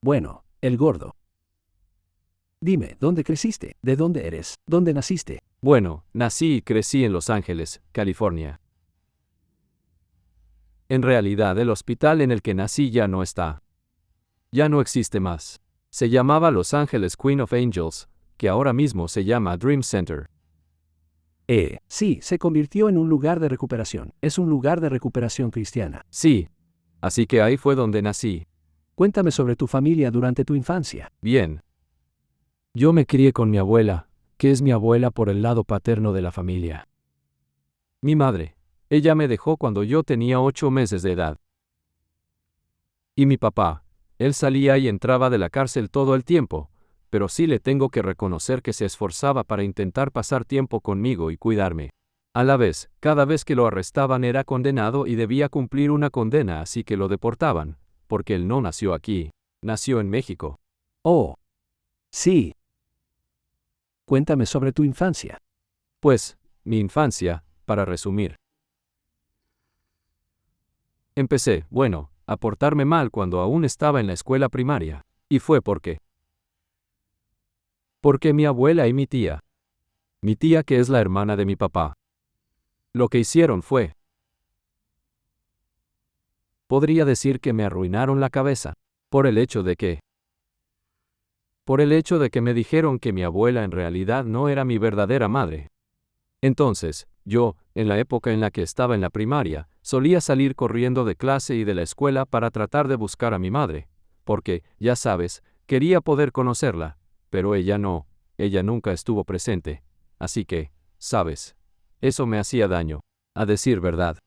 Bueno, el gordo. Dime, ¿dónde creciste? ¿De dónde eres? ¿Dónde naciste? Bueno, nací y crecí en Los Ángeles, California. En realidad el hospital en el que nací ya no está. Ya no existe más. Se llamaba Los Ángeles Queen of Angels, que ahora mismo se llama Dream Center. Sí, se convirtió en un lugar de recuperación. Es un lugar de recuperación cristiana. Sí. Así que ahí fue donde nací. Cuéntame sobre tu familia durante tu infancia. Bien. Yo me crié con mi abuela, que es mi abuela por el lado paterno de la familia. Mi madre. Ella me dejó cuando yo tenía 8 meses de edad. Y mi papá. Él salía y entraba de la cárcel todo el tiempo, pero sí le tengo que reconocer que se esforzaba para intentar pasar tiempo conmigo y cuidarme. A la vez, cada vez que lo arrestaban era condenado y debía cumplir una condena, así que lo deportaban, porque él no nació aquí, nació en México. Oh. Sí. Cuéntame sobre tu infancia. Pues, mi infancia, para resumir. Empecé, a portarme mal cuando aún estaba en la escuela primaria. Y fue porque mi abuela y mi tía que es la hermana de mi papá, lo que hicieron fue, podría decir que me arruinaron la cabeza, por el hecho de que me dijeron que mi abuela en realidad no era mi verdadera madre. Entonces, yo, en la época en la que estaba en la primaria, solía salir corriendo de clase y de la escuela para tratar de buscar a mi madre, porque, ya sabes, quería poder conocerla, pero ella nunca estuvo presente. Así que, sabes, eso me hacía daño, a decir verdad.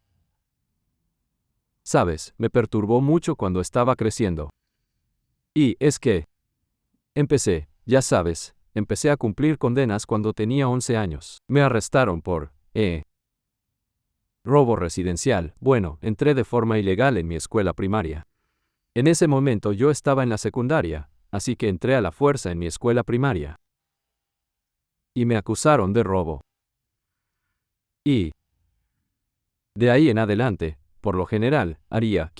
Sabes, me perturbó mucho cuando estaba creciendo. Y es que empecé a cumplir condenas cuando tenía 11 años. Me arrestaron por robo residencial. Entré de forma ilegal en mi escuela primaria. En ese momento yo estaba en la secundaria, así que entré a la fuerza en mi escuela primaria. Y me acusaron de robo. Y de ahí en adelante, por lo general, haría,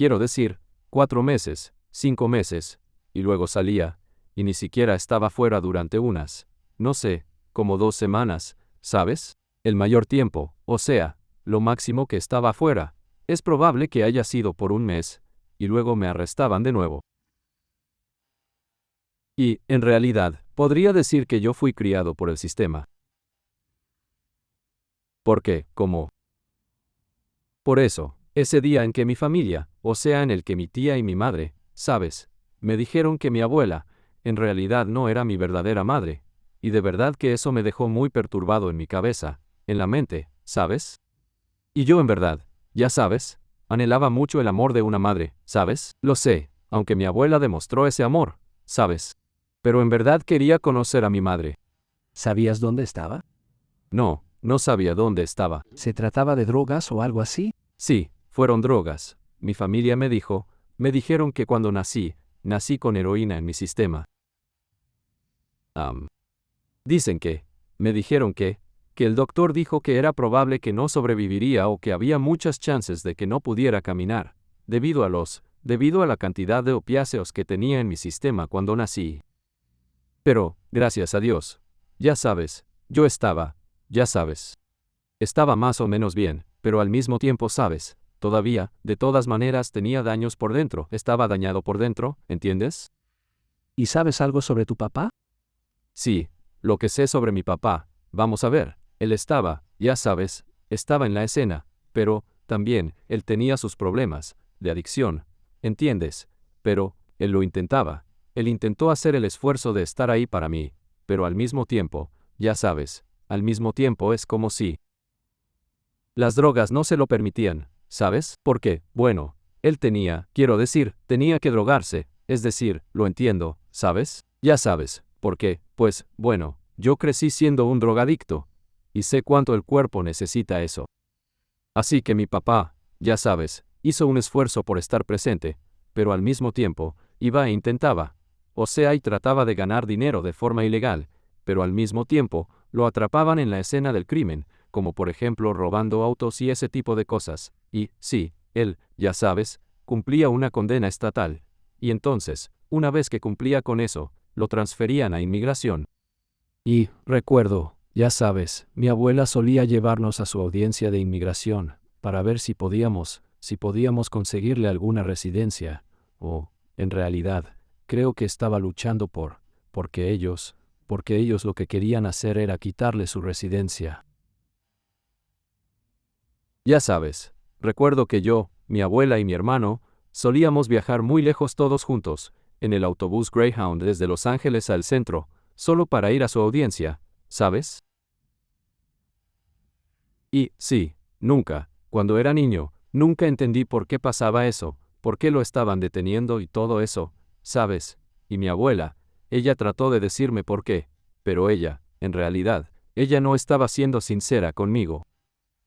4 meses, 5 meses, y luego salía, y ni siquiera estaba fuera durante no sé, como 2 semanas, ¿sabes? El mayor tiempo, o sea, lo máximo que estaba fuera, es probable que haya sido por 1 mes, y luego me arrestaban de nuevo. Y, en realidad, podría decir que yo fui criado por el sistema. Porque, por eso, ese día en que mi familia, o sea, en el que mi tía y mi madre, ¿sabes?, me dijeron que mi abuela, en realidad no era mi verdadera madre, y de verdad que eso me dejó muy perturbado en mi cabeza, en la mente, ¿sabes? Y yo en verdad, ya sabes, anhelaba mucho el amor de una madre, ¿sabes? Lo sé, aunque mi abuela demostró ese amor, ¿sabes? Pero en verdad quería conocer a mi madre. ¿Sabías dónde estaba? No, no sabía dónde estaba. ¿Se trataba de drogas o algo así? Sí, fueron drogas. Mi familia me dijeron que cuando nací con heroína en mi sistema. Dicen me dijeron que el doctor dijo que era probable que no sobreviviría o que había muchas chances de que no pudiera caminar, debido a la cantidad de opiáceos que tenía en mi sistema cuando nací. Pero, gracias a Dios, ya sabes, yo estaba más o menos bien, pero al mismo tiempo sabes, todavía, de todas maneras tenía daños por dentro, estaba dañado por dentro, ¿entiendes? ¿Y sabes algo sobre tu papá? Sí, lo que sé sobre mi papá, vamos a ver, él estaba, ya sabes, estaba en la escena, pero, también, él tenía sus problemas, de adicción, ¿entiendes? Pero, él lo intentaba, él intentó hacer el esfuerzo de estar ahí para mí, pero al mismo tiempo, ya sabes, al mismo tiempo es como si las drogas no se lo permitían, ¿sabes? Porque, él tenía que drogarse, es decir, lo entiendo, ¿sabes? Ya sabes, porque, yo crecí siendo un drogadicto, y sé cuánto el cuerpo necesita eso. Así que mi papá, ya sabes, hizo un esfuerzo por estar presente, pero al mismo tiempo, iba e intentaba, o sea, y trataba de ganar dinero de forma ilegal, pero al mismo tiempo, lo atrapaban en la escena del crimen, como por ejemplo robando autos y ese tipo de cosas, y, sí, él, ya sabes, cumplía una condena estatal. Y entonces, Una vez que cumplía con eso, lo transferían a inmigración. Y, recuerdo, ya sabes, mi abuela solía llevarnos a su audiencia de inmigración, para ver si podíamos conseguirle alguna residencia, o, en realidad, creo que estaba luchando porque ellos lo que querían hacer era quitarle su residencia. Ya sabes, recuerdo que yo, mi abuela y mi hermano, solíamos viajar muy lejos todos juntos, en el autobús Greyhound desde Los Ángeles al centro, solo para ir a su audiencia, ¿sabes? Y, sí, nunca, cuando era niño, nunca entendí por qué pasaba eso, por qué lo estaban deteniendo y todo eso, ¿sabes? Y mi abuela, ella trató de decirme por qué, pero ella, en realidad, ella no estaba siendo sincera conmigo.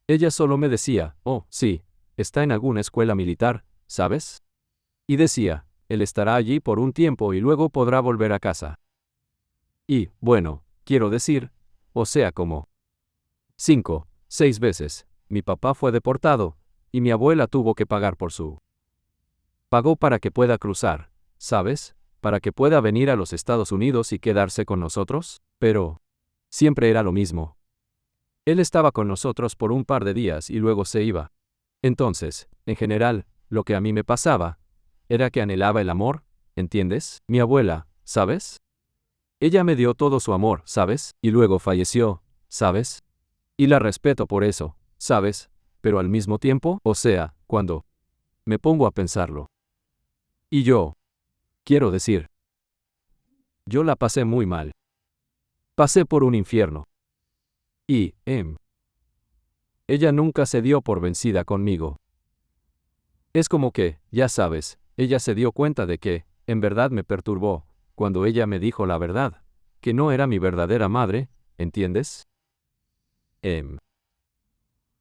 Ella solo me decía, oh, sí, está en alguna escuela militar, ¿sabes? Y decía, él estará allí por un tiempo y luego podrá volver a casa. Y, bueno, quiero decir, o sea, como 5, 6 veces, mi papá fue deportado, y mi abuela tuvo que pagar por su. Pagó para que pueda cruzar, ¿sabes? Para que pueda venir a los Estados Unidos y quedarse con nosotros, pero siempre era lo mismo. Él estaba con nosotros por un par de días y luego se iba. Entonces, en general, lo que a mí me pasaba, era que anhelaba el amor, ¿entiendes? Mi abuela, ¿sabes? Ella me dio todo su amor, ¿sabes? Y luego falleció, ¿sabes? Y la respeto por eso, ¿sabes? Pero al mismo tiempo, o sea, cuando me pongo a pensarlo. Y yo, quiero decir, yo la pasé muy mal. Pasé por un infierno. Y, ella nunca se dio por vencida conmigo. Es como que, ya sabes, ella se dio cuenta de que, en verdad me perturbó, cuando ella me dijo la verdad, que no era mi verdadera madre, ¿entiendes?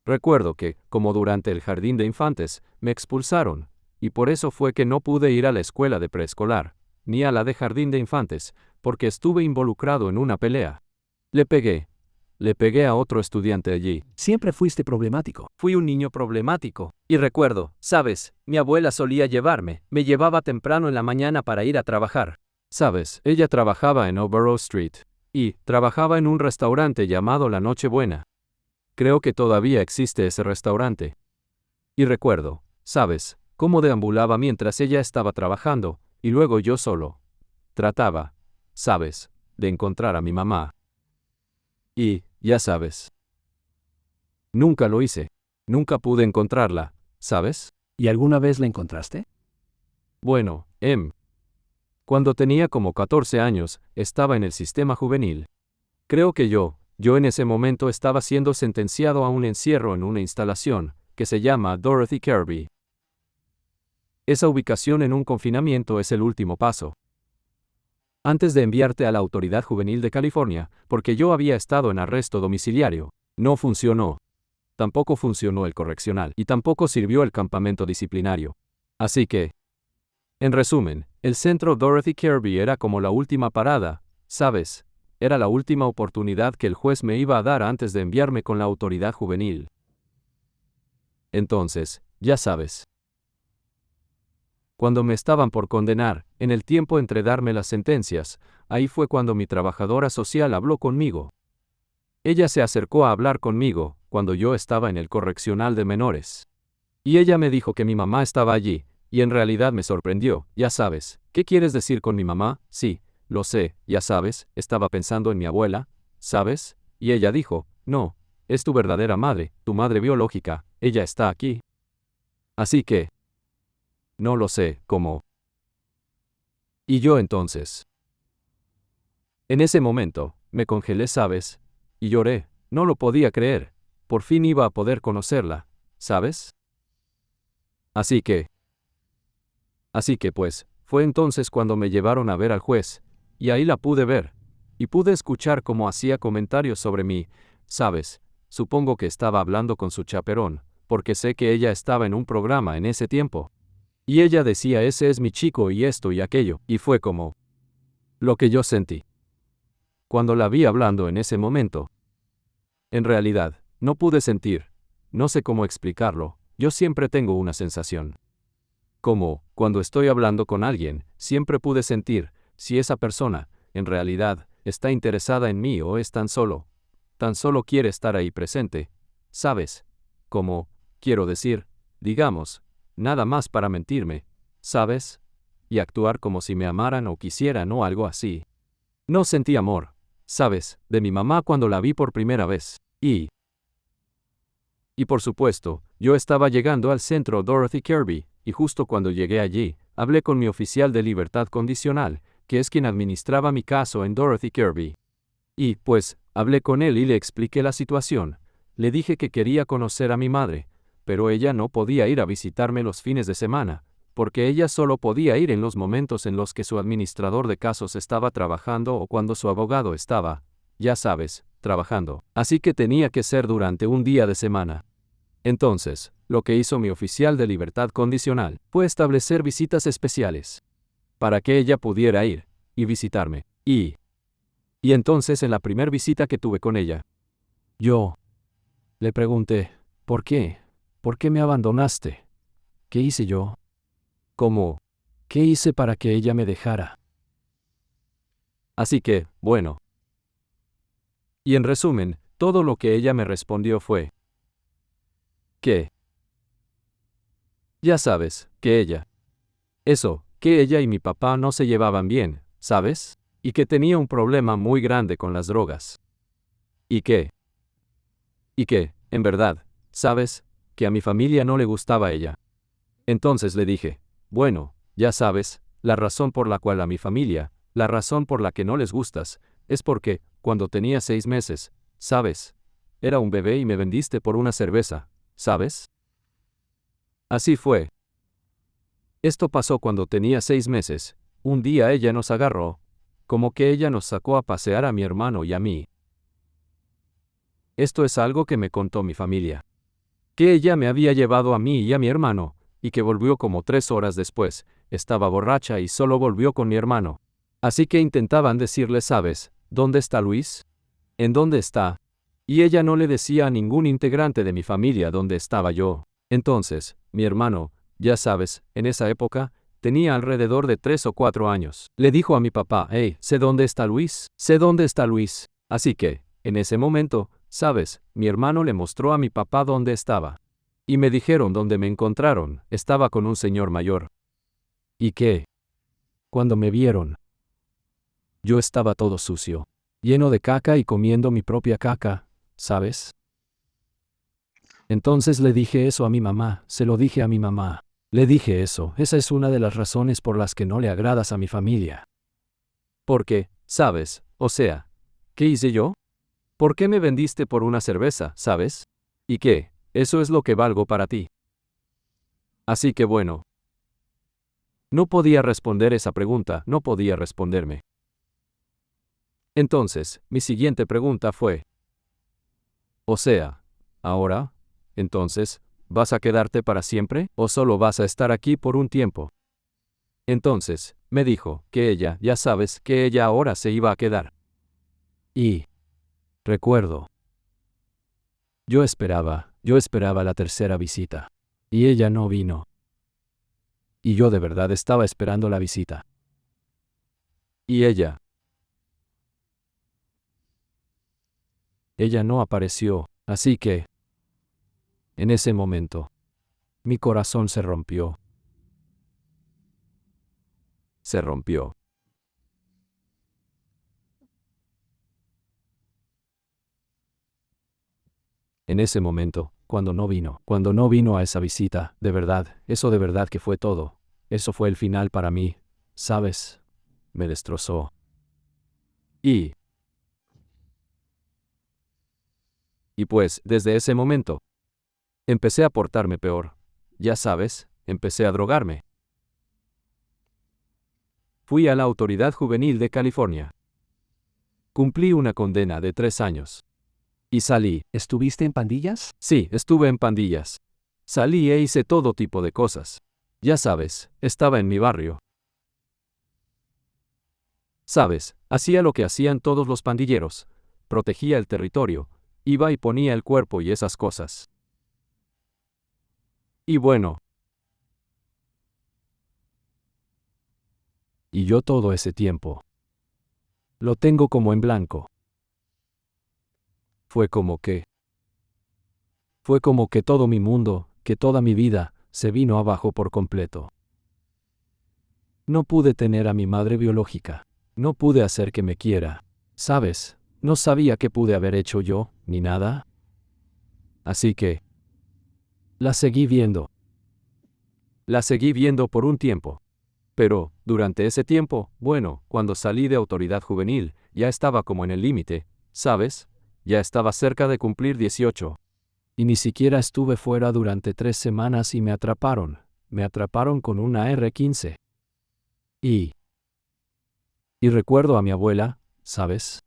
Recuerdo que, como durante el jardín de infantes, me expulsaron, y por eso fue que no pude ir a la escuela de preescolar, ni a la de jardín de infantes, porque estuve involucrado en una pelea. Le pegué a otro estudiante allí. Siempre fuiste problemático. Fui un niño problemático. Y recuerdo, sabes, mi abuela solía llevarme, me llevaba temprano en la mañana para ir a trabajar. Sabes, ella trabajaba en Overall Street. Y trabajaba en un restaurante llamado La Nochebuena. Creo que todavía existe ese restaurante. Y recuerdo, sabes, cómo deambulaba mientras ella estaba trabajando, y luego yo solo. Trataba, sabes, de encontrar a mi mamá. Y, ya sabes. Nunca lo hice. Nunca pude encontrarla, ¿sabes? ¿Y alguna vez la encontraste? Bueno, cuando tenía como 14 años, estaba en el sistema juvenil. Creo que yo en ese momento estaba siendo sentenciado a un encierro en una instalación, que se llama Dorothy Kirby. Esa ubicación en un confinamiento es el último paso. Antes de enviarte a la Autoridad Juvenil de California, porque yo había estado en arresto domiciliario, no funcionó. Tampoco funcionó el correccional, y tampoco sirvió el campamento disciplinario. Así que, en resumen, el centro Dorothy Kirby era como la última parada, ¿sabes? Era la última oportunidad que el juez me iba a dar antes de enviarme con la autoridad juvenil. Entonces, ya sabes. Cuando me estaban por condenar, en el tiempo entre darme las sentencias, ahí fue cuando mi trabajadora social habló conmigo. Ella se acercó a hablar conmigo, cuando yo estaba en el correccional de menores. Y ella me dijo que mi mamá estaba allí, y en realidad me sorprendió, ya sabes. ¿Qué quieres decir con mi mamá? Sí, lo sé, ya sabes, estaba pensando en mi abuela, ¿sabes? Y ella dijo, no, es tu verdadera madre, tu madre biológica, ella está aquí. Así que, no lo sé, ¿cómo? Y yo entonces. En ese momento, me congelé, ¿sabes? Y lloré, no lo podía creer, por fin iba a poder conocerla, ¿sabes? Así que pues, fue entonces cuando me llevaron a ver al juez, y ahí la pude ver, y pude escuchar cómo hacía comentarios sobre mí, ¿sabes? Supongo que estaba hablando con su chaperón, porque sé que ella estaba en un programa en ese tiempo. Y ella decía, ese es mi chico y esto y aquello, y fue como lo que yo sentí cuando la vi hablando en ese momento. En realidad, no pude sentir, no sé cómo explicarlo, yo siempre tengo una sensación. Como, cuando estoy hablando con alguien, siempre pude sentir, si esa persona, en realidad, está interesada en mí o es tan solo quiere estar ahí presente. ¿Sabes? Como, quiero decir, digamos, nada más para mentirme, ¿sabes? Y actuar como si me amaran o quisieran o algo así. No sentí amor, ¿sabes?, de mi mamá cuando la vi por primera vez. Y por supuesto, yo estaba llegando al centro Dorothy Kirby, y justo cuando llegué allí, hablé con mi oficial de libertad condicional, que es quien administraba mi caso en Dorothy Kirby. Y, pues, hablé con él y le expliqué la situación. Le dije que quería conocer a mi madre, pero ella no podía ir a visitarme los fines de semana, porque ella solo podía ir en los momentos en los que su administrador de casos estaba trabajando o cuando su abogado estaba, ya sabes, trabajando. Así que tenía que ser durante un día de semana. Entonces, lo que hizo mi oficial de libertad condicional fue establecer visitas especiales para que ella pudiera ir y visitarme. Y entonces en la primera visita que tuve con ella, yo le pregunté, ¿por qué? ¿Por qué me abandonaste? ¿Qué hice yo? ¿Cómo? ¿Qué hice para que ella me dejara? Así que, bueno. Y en resumen, todo lo que ella me respondió fue que, ya sabes, que ella y mi papá no se llevaban bien, ¿sabes? Y que tenía un problema muy grande con las drogas. Y que, en verdad, ¿sabes?, que a mi familia no le gustaba ella. Entonces le dije, bueno, ya sabes, la razón por la cual a mi familia, la razón por la que no les gustas, es porque, cuando tenía 6 meses, ¿sabes?, era un bebé y me vendiste por una cerveza, ¿sabes? Así fue. Esto pasó cuando tenía 6 meses. Un día ella nos agarró, como que ella nos sacó a pasear a mi hermano y a mí. Esto es algo que me contó mi familia. Que ella me había llevado a mí y a mi hermano, y que volvió como 3 horas después, estaba borracha y solo volvió con mi hermano. Así que intentaban decirle, ¿sabes? ¿Dónde está Luis? ¿En dónde está? Y ella no le decía a ningún integrante de mi familia dónde estaba yo. Entonces, mi hermano, ya sabes, en esa época, tenía alrededor de 3 o 4 años. Le dijo a mi papá, hey, sé dónde está Luis, sé dónde está Luis. Así que, en ese momento, sabes, mi hermano le mostró a mi papá dónde estaba. Y me dijeron dónde me encontraron, estaba con un señor mayor. ¿Y qué? Cuando me vieron, yo estaba todo sucio, lleno de caca y comiendo mi propia caca, ¿sabes? Entonces le dije eso a mi mamá, se lo dije a mi mamá. Le dije eso, esa es una de las razones por las que no le agradas a mi familia. Porque, ¿sabes? O sea, ¿qué hice yo? ¿Por qué me vendiste por una cerveza, sabes? ¿Y qué? Eso es lo que valgo para ti. Así que bueno. No podía responder esa pregunta, no podía responderme. Entonces, mi siguiente pregunta fue, o sea, ahora, entonces, ¿vas a quedarte para siempre o solo vas a estar aquí por un tiempo? Entonces, me dijo que ella, ya sabes, que ella ahora se iba a quedar. Y recuerdo, yo esperaba la tercera visita. Y ella no vino. Y yo de verdad estaba esperando la visita. Y ella no apareció, así que, en ese momento, mi corazón se rompió. Se rompió. En ese momento, cuando no vino a esa visita, de verdad, eso de verdad que fue todo. Eso fue el final para mí, ¿sabes? Me destrozó. Y pues, desde ese momento, empecé a portarme peor. Ya sabes, empecé a drogarme. Fui a la Autoridad Juvenil de California. Cumplí una condena de 3 años. Y salí. ¿Estuviste en pandillas? Sí, estuve en pandillas. Salí e hice todo tipo de cosas. Ya sabes, estaba en mi barrio. Sabes, hacía lo que hacían todos los pandilleros. Protegía el territorio. Iba y ponía el cuerpo y esas cosas. Y bueno, Y yo todo ese tiempo lo tengo como en blanco. Fue como que todo mi mundo, que toda mi vida, se vino abajo por completo. No pude tener a mi madre biológica. No pude hacer que me quiera. ¿Sabes? No sabía qué pude haber hecho yo, ni nada. Así que la seguí viendo. La seguí viendo por un tiempo. Pero, durante ese tiempo, bueno, cuando salí de autoridad juvenil, ya estaba como en el límite, ¿sabes? Ya estaba cerca de cumplir 18. Y ni siquiera estuve fuera durante 3 semanas y me atraparon. Me atraparon con una R-15. Y recuerdo a mi abuela, ¿sabes?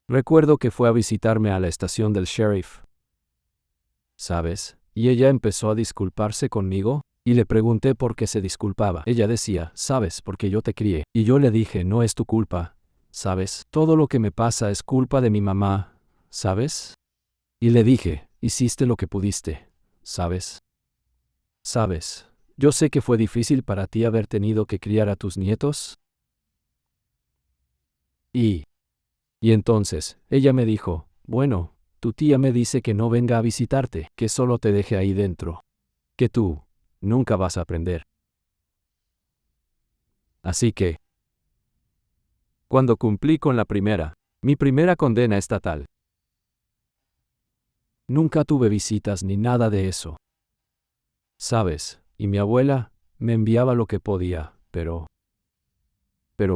Recuerdo que fue a visitarme a la estación del sheriff. ¿Sabes? Y ella empezó a disculparse conmigo, y le pregunté por qué se disculpaba. Ella decía, ¿sabes? Porque yo te crié. Y yo le dije, no es tu culpa. ¿Sabes? Todo lo que me pasa es culpa de mi mamá. ¿Sabes? Y le dije, hiciste lo que pudiste. ¿Sabes? ¿Sabes? Yo sé que fue difícil para ti haber tenido que criar a tus nietos. Y entonces, ella me dijo, bueno, tu tía me dice que no venga a visitarte, que solo te deje ahí dentro. Que tú nunca vas a aprender. Así que, cuando cumplí con mi primera condena estatal, nunca tuve visitas ni nada de eso. ¿Sabes? Y mi abuela me enviaba lo que podía, pero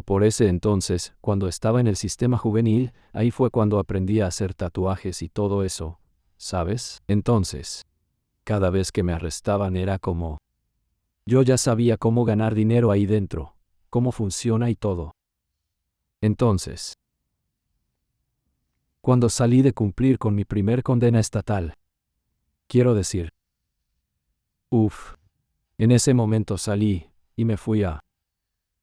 por ese entonces, cuando estaba en el sistema juvenil, ahí fue cuando aprendí a hacer tatuajes y todo eso, ¿sabes? Entonces, cada vez que me arrestaban era como yo ya sabía cómo ganar dinero ahí dentro, cómo funciona y todo. Entonces, cuando salí de cumplir con mi primer condena estatal, quiero decir, en ese momento salí y me fui a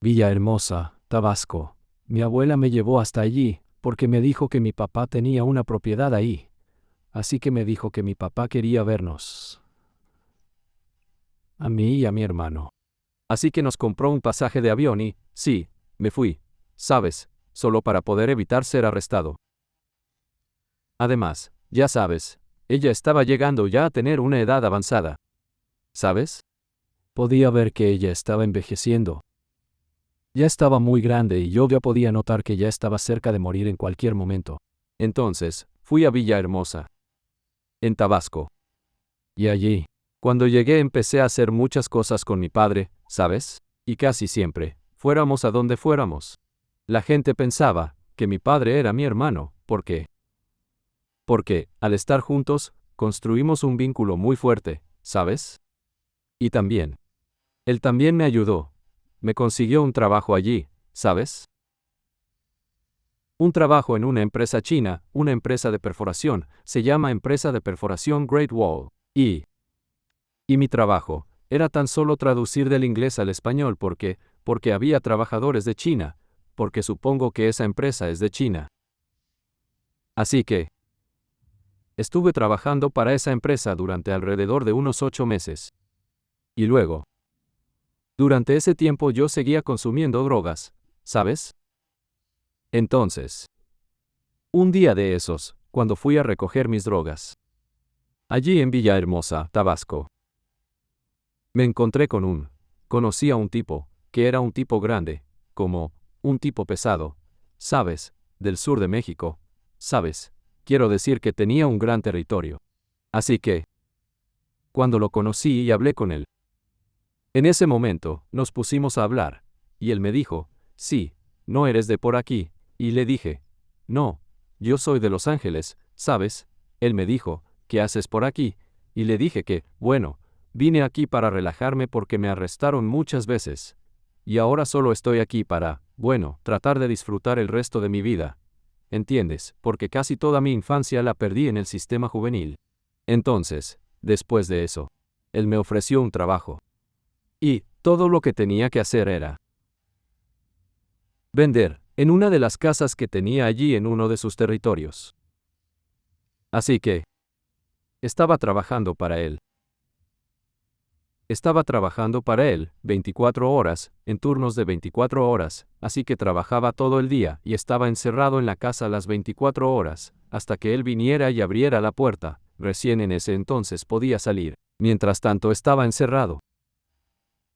Villahermosa, Tabasco. Mi abuela me llevó hasta allí, porque me dijo que mi papá tenía una propiedad ahí. Así que me dijo que mi papá quería vernos. A mí y a mi hermano. Así que nos compró un pasaje de avión y, sí, me fui, ¿sabes? Solo para poder evitar ser arrestado. Además, ya sabes, ella estaba llegando ya a tener una edad avanzada. ¿Sabes? Podía ver que ella estaba envejeciendo. Ya estaba muy grande y yo ya podía notar que ya estaba cerca de morir en cualquier momento. Entonces, fui a Villahermosa, en Tabasco. Y allí, cuando llegué empecé a hacer muchas cosas con mi padre, ¿sabes? Y casi siempre, fuéramos a donde fuéramos, la gente pensaba que mi padre era mi hermano. ¿Por qué? Porque, al estar juntos, construimos un vínculo muy fuerte, ¿sabes? Y también, él también me ayudó. Me consiguió un trabajo allí, ¿sabes? Un trabajo en una empresa china, una empresa de perforación, se llama Empresa de Perforación Great Wall. Y mi trabajo era tan solo traducir del inglés al español porque había trabajadores de China, porque supongo que esa empresa es de China. Así que estuve trabajando para esa empresa durante alrededor de unos 8 meses. Y luego, durante ese tiempo yo seguía consumiendo drogas, ¿sabes? Entonces, un día de esos, cuando fui a recoger mis drogas, allí en Villahermosa, Tabasco, me encontré conocí a un tipo, que era un tipo grande, como, un tipo pesado, ¿sabes? Del sur de México, ¿sabes? Quiero decir que tenía un gran territorio. Así que, cuando lo conocí y hablé con él, en ese momento, nos pusimos a hablar, y él me dijo, sí, no eres de por aquí, y le dije, no, yo soy de Los Ángeles, ¿sabes? Él me dijo, ¿qué haces por aquí? Y le dije que, bueno, vine aquí para relajarme porque me arrestaron muchas veces. Y ahora solo estoy aquí para, bueno, tratar de disfrutar el resto de mi vida. ¿Entiendes? Porque casi toda mi infancia la perdí en el sistema juvenil. Entonces, después de eso, él me ofreció un trabajo. Y todo lo que tenía que hacer era vender en una de las casas que tenía allí en uno de sus territorios. Así que estaba trabajando para él. Estaba trabajando para él, 24 horas, en turnos de 24 horas, así que trabajaba todo el día y estaba encerrado en la casa las 24 horas, hasta que él viniera y abriera la puerta. Recién en ese entonces podía salir. Mientras tanto estaba encerrado.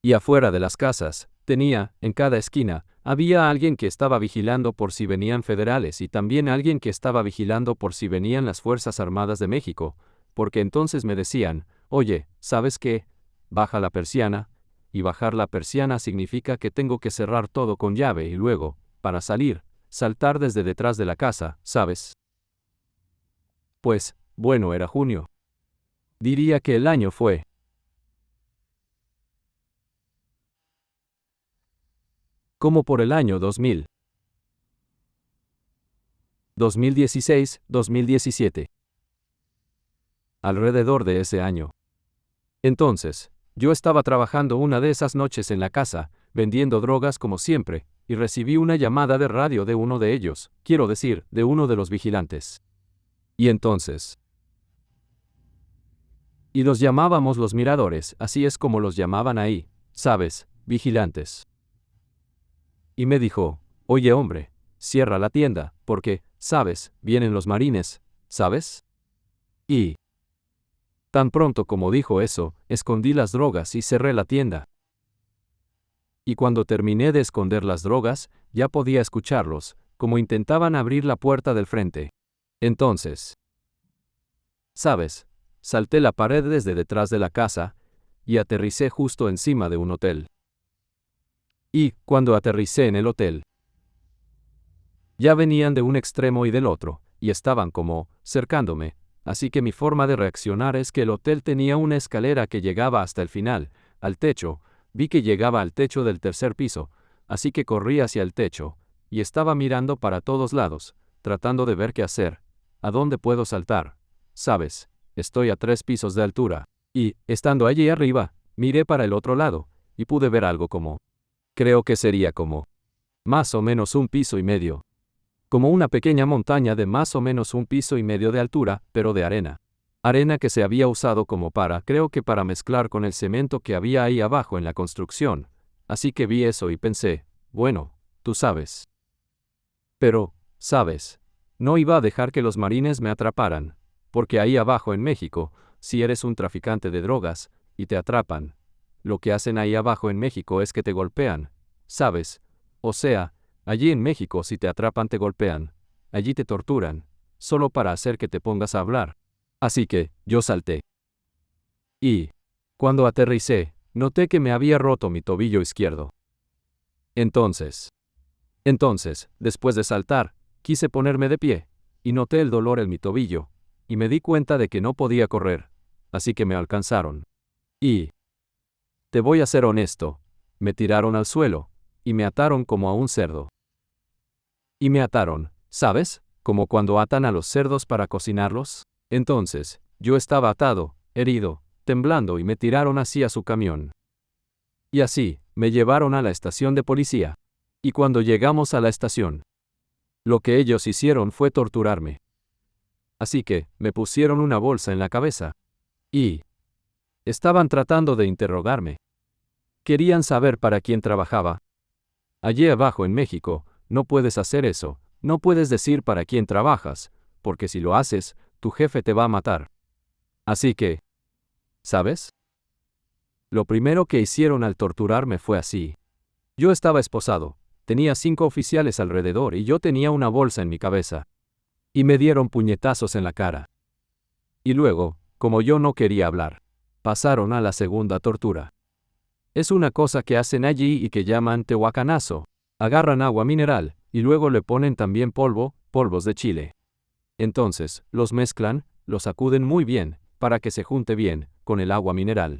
Y afuera de las casas, en cada esquina, había alguien que estaba vigilando por si venían federales y también alguien que estaba vigilando por si venían las Fuerzas Armadas de México, porque entonces me decían, oye, ¿sabes qué? Baja la persiana, y bajar la persiana significa que tengo que cerrar todo con llave y luego, para salir, saltar desde detrás de la casa, ¿sabes? Pues, bueno, era junio. Diría que el año fue como por el año 2000. 2016, 2017. Alrededor de ese año. Entonces, yo estaba trabajando una de esas noches en la casa, vendiendo drogas como siempre, y recibí una llamada de radio de uno de ellos, quiero decir, de uno de los vigilantes. Y entonces, y los llamábamos los miradores, así es como los llamaban ahí, ¿sabes? Vigilantes. Y me dijo, oye hombre, cierra la tienda, porque, ¿sabes? Vienen los marines, ¿sabes? Y tan pronto como dijo eso, escondí las drogas y cerré la tienda. Y cuando terminé de esconder las drogas, ya podía escucharlos, como intentaban abrir la puerta del frente. Entonces, ¿sabes? Salté la pared desde detrás de la casa, y aterricé justo encima de un hotel. Y, cuando aterricé en el hotel, ya venían de un extremo y del otro, y estaban como, cercándome, así que mi forma de reaccionar es que el hotel tenía una escalera que llegaba hasta el final, al techo, vi que llegaba al techo del tercer piso, así que corrí hacia el techo, y estaba mirando para todos lados, tratando de ver qué hacer, a dónde puedo saltar, ¿sabes? Estoy a 3 pisos de altura, y, estando allí arriba, miré para el otro lado, y pude ver algo como, creo que sería como, más o menos 1,5 pisos. Como una pequeña montaña de más o menos 1,5 pisos de altura, pero de arena. Arena que se había usado como creo que para mezclar con el cemento que había ahí abajo en la construcción. Así que vi eso y pensé, bueno, tú sabes. Pero, ¿sabes? No iba a dejar que los marines me atraparan, porque ahí abajo en México, si eres un traficante de drogas, y te atrapan, lo que hacen ahí abajo en México es que te golpean, ¿sabes? O sea, allí en México si te atrapan te golpean, allí te torturan, solo para hacer que te pongas a hablar. Así que, yo salté. Y, cuando aterricé, noté que me había roto mi tobillo izquierdo. Entonces, después de saltar, quise ponerme de pie, y noté el dolor en mi tobillo, y me di cuenta de que no podía correr, así que me alcanzaron. Y, te voy a ser honesto, me tiraron al suelo, y me ataron como a un cerdo. Y me ataron, ¿sabes? Como cuando atan a los cerdos para cocinarlos. Entonces, yo estaba atado, herido, temblando y me tiraron hacia su camión. Y así, me llevaron a la estación de policía. Y cuando llegamos a la estación, lo que ellos hicieron fue torturarme. Así que, me pusieron una bolsa en la cabeza. Y estaban tratando de interrogarme. Querían saber para quién trabajaba. Allí abajo en México, no puedes hacer eso, no puedes decir para quién trabajas, porque si lo haces, tu jefe te va a matar. Así que, ¿sabes? Lo primero que hicieron al torturarme fue así. Yo estaba esposado, tenía 5 oficiales alrededor y yo tenía una bolsa en mi cabeza. Y me dieron puñetazos en la cara. Y luego, como yo no quería hablar, pasaron a la segunda tortura. Es una cosa que hacen allí y que llaman tehuacanazo. Agarran agua mineral, y luego le ponen también polvos de chile. Entonces, los mezclan, los sacuden muy bien, para que se junte bien, con el agua mineral.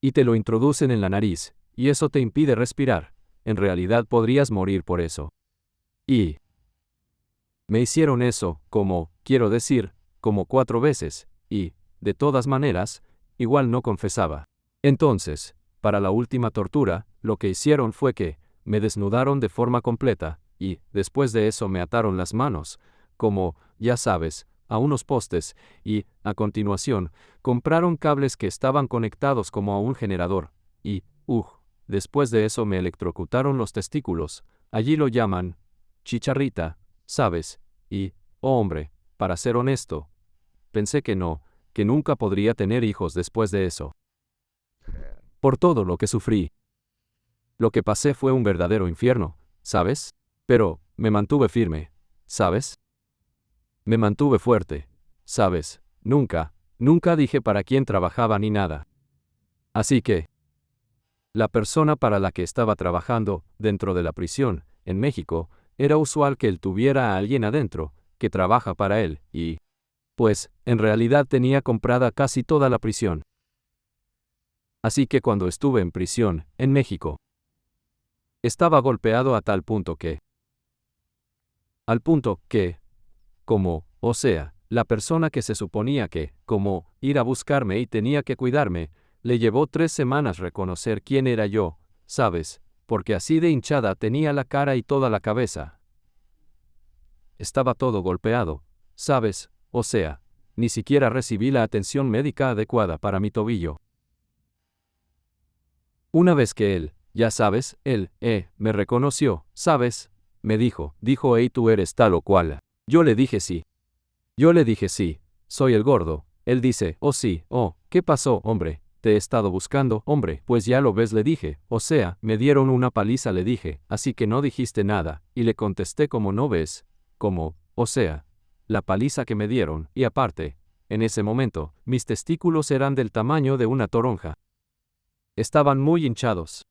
Y te lo introducen en la nariz, y eso te impide respirar. En realidad podrías morir por eso. Y me hicieron eso, quiero decir, como 4 veces, y, de todas maneras, igual no confesaba. Entonces, para la última tortura, lo que hicieron fue que, me desnudaron de forma completa, y, después de eso me ataron las manos, ya sabes, a unos postes, y, a continuación, compraron cables que estaban conectados como a un generador, y, después de eso me electrocutaron los testículos, allí lo llaman chicharrita, ¿sabes? Y, oh hombre, para ser honesto, pensé que nunca podría tener hijos después de eso. Por todo lo que sufrí. Lo que pasé fue un verdadero infierno, ¿sabes? Pero, me mantuve firme, ¿sabes? Me mantuve fuerte, ¿sabes? Nunca dije para quién trabajaba ni nada. Así que, la persona para la que estaba trabajando, dentro de la prisión, en México, era usual que él tuviera a alguien adentro, que trabaja para él, y, pues, en realidad tenía comprada casi toda la prisión. Así que cuando estuve en prisión, en México, estaba golpeado a tal punto que, la persona que se suponía que, ir a buscarme y tenía que cuidarme, le llevó 3 semanas reconocer quién era yo, ¿sabes? Porque así de hinchada tenía la cara y toda la cabeza. Estaba todo golpeado, ¿sabes? Ni siquiera recibí la atención médica adecuada para mi tobillo. Una vez que él, me reconoció, ¿sabes? Me dijo, hey, tú eres tal o cual. Yo le dije sí. Soy el gordo. Él dice, oh sí, ¿qué pasó, hombre? Te he estado buscando, hombre, pues ya lo ves, le dije, me dieron una paliza, le dije, así que no dijiste nada, y le contesté como no ves, la paliza que me dieron, y aparte, en ese momento, mis testículos eran del tamaño de una toronja. Estaban muy hinchados.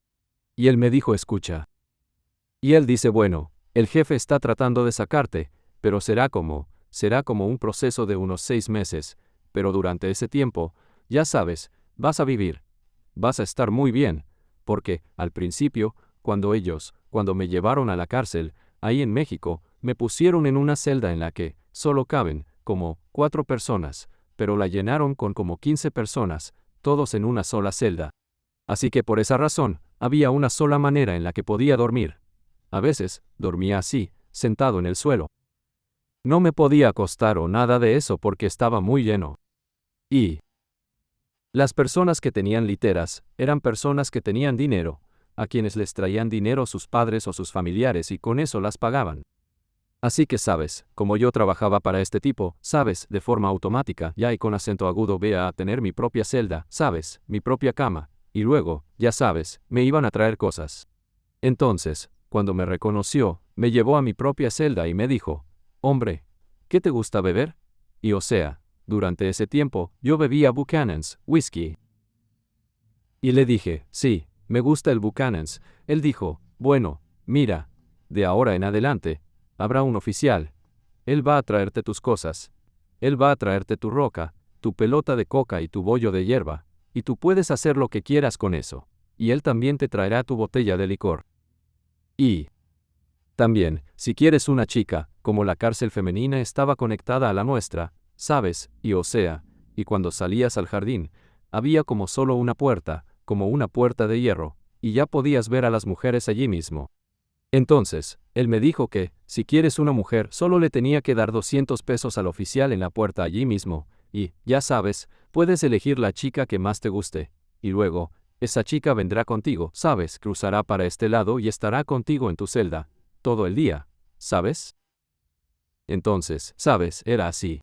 Y él me dijo, escucha. Y él dice, bueno, el jefe está tratando de sacarte, pero será como un proceso de unos 6 meses, pero durante ese tiempo, ya sabes, vas a vivir. Vas a estar muy bien, porque, al principio, cuando me llevaron a la cárcel, ahí en México, me pusieron en una celda en la que solo caben, como 4 personas, pero la llenaron con como 15 personas, todos en una sola celda. Así que por esa razón, había una sola manera en la que podía dormir. A veces, dormía así, sentado en el suelo. No me podía acostar o nada de eso porque estaba muy lleno. Y las personas que tenían literas, eran personas que tenían dinero, a quienes les traían dinero sus padres o sus familiares y con eso las pagaban. Así que sabes, como yo trabajaba para este tipo, sabes, de forma automática, ya y con acento agudo, a tener mi propia celda, sabes, mi propia cama, y luego, ya sabes, me iban a traer cosas. Entonces, cuando me reconoció, me llevó a mi propia celda y me dijo, hombre, ¿qué te gusta beber? Y durante ese tiempo, yo bebía Buchanan's, whisky. Y le dije, sí, me gusta el Buchanan's. Él dijo, bueno, mira, de ahora en adelante, habrá un oficial. Él va a traerte tus cosas. Él va a traerte tu roca, tu pelota de coca y tu bollo de hierba, y tú puedes hacer lo que quieras con eso. Y él también te traerá tu botella de licor. Y también, si quieres una chica, como la cárcel femenina estaba conectada a la nuestra, ¿sabes? Y cuando salías al jardín, había como solo una puerta, como una puerta de hierro, y ya podías ver a las mujeres allí mismo. Entonces, él me dijo que, si quieres una mujer, solo le tenía que dar 200 pesos al oficial en la puerta allí mismo, y, ya sabes, puedes elegir la chica que más te guste, y luego, esa chica vendrá contigo, ¿sabes? Cruzará para este lado y estará contigo en tu celda, todo el día, ¿sabes? Entonces, ¿sabes? Era así.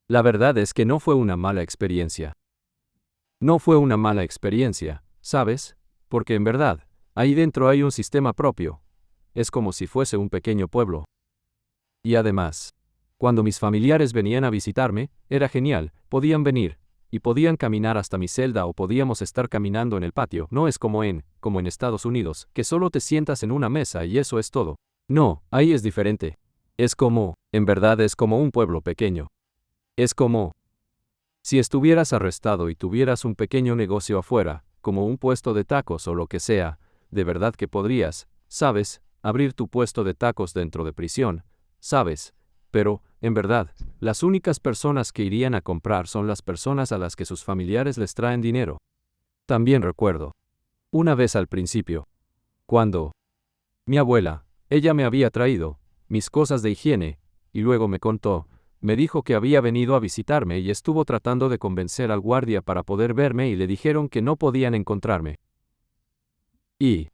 La verdad es que no fue una mala experiencia. No fue una mala experiencia, ¿sabes? Porque en verdad, ahí dentro hay un sistema propio. Es como si fuese un pequeño pueblo. Y además, cuando mis familiares venían a visitarme, era genial, podían venir, y podían caminar hasta mi celda o podíamos estar caminando en el patio. No es como en Estados Unidos, que solo te sientas en una mesa y eso es todo. No, ahí es diferente. En verdad es como un pueblo pequeño. Es como si estuvieras arrestado y tuvieras un pequeño negocio afuera, como un puesto de tacos o lo que sea, de verdad que podrías, ¿sabes?, abrir tu puesto de tacos dentro de prisión, ¿sabes? Pero, en verdad, las únicas personas que irían a comprar son las personas a las que sus familiares les traen dinero. También recuerdo, una vez al principio, cuando mi abuela, ella me había traído mis cosas de higiene, y luego me contó, Me dijo que había venido a visitarme y estuvo tratando de convencer al guardia para poder verme y le dijeron que no podían encontrarme. Y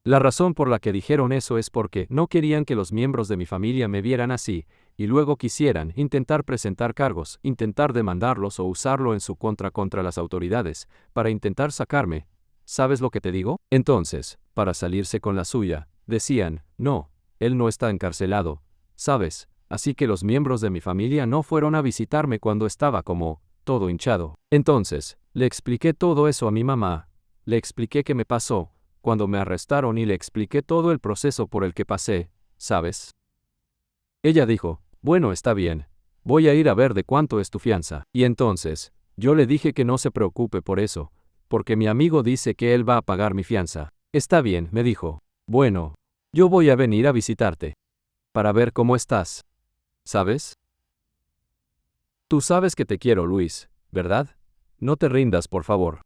la razón por la que dijeron eso es porque no querían que los miembros de mi familia me vieran así, y luego quisieran intentar presentar cargos, intentar demandarlos o usarlo en su contra las autoridades, para intentar sacarme. ¿Sabes lo que te digo? Entonces, para salirse con la suya, decían, no, él no está encarcelado, ¿sabes? Así que los miembros de mi familia no fueron a visitarme cuando estaba como, todo hinchado. Entonces, le expliqué todo eso a mi mamá, le expliqué qué me pasó cuando me arrestaron y le expliqué todo el proceso por el que pasé, ¿sabes? Ella dijo, bueno, está bien, voy a ir a ver de cuánto es tu fianza. Y entonces, yo le dije que no se preocupe por eso, porque mi amigo dice que él va a pagar mi fianza. Está bien, me dijo. Bueno, yo voy a venir a visitarte. Para ver cómo estás. ¿Sabes? Tú sabes que te quiero, Luis, ¿verdad? No te rindas, por favor.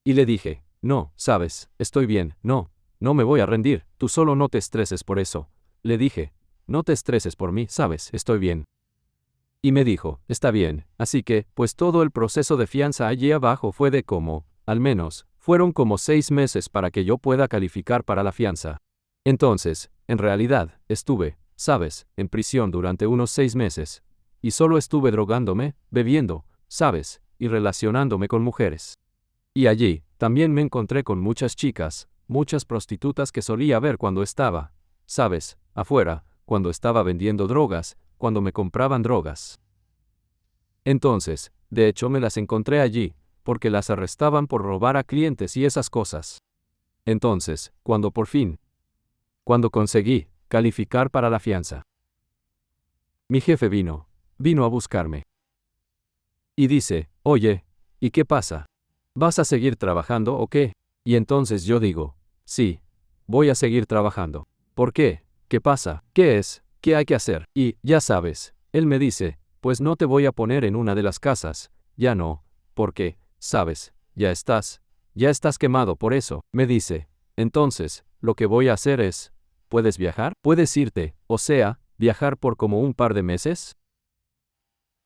Y le dije, no, sabes, estoy bien, no me voy a rendir, tú solo no te estreses por eso. Le dije, no te estreses por mí, sabes, estoy bien. Y me dijo, está bien, así que, pues todo el proceso de fianza allí abajo fue de como, al menos, fueron como 6 meses para que yo pueda calificar para la fianza. Entonces, en realidad, estuve, sabes, en prisión durante unos 6 meses. Y solo estuve drogándome, bebiendo, sabes, y relacionándome con mujeres. Y allí, también me encontré con muchas chicas, muchas prostitutas que solía ver cuando estaba, sabes, afuera, cuando estaba vendiendo drogas, cuando me compraban drogas. Entonces, de hecho me las encontré allí, porque las arrestaban por robar a clientes y esas cosas. Entonces, cuando conseguí calificar para la fianza, mi jefe vino a buscarme. Y dice, oye, ¿y qué pasa? ¿Vas a seguir trabajando o qué? Y entonces yo digo, sí, voy a seguir trabajando. ¿Por qué? ¿Qué pasa? ¿Qué es? ¿Qué hay que hacer? Y, ya sabes, él me dice, pues no te voy a poner en una de las casas, ya no, porque, sabes, ya estás quemado por eso. Me dice, entonces, lo que voy a hacer es, ¿puedes viajar? ¿Puedes irte, o sea, viajar por como un par de meses?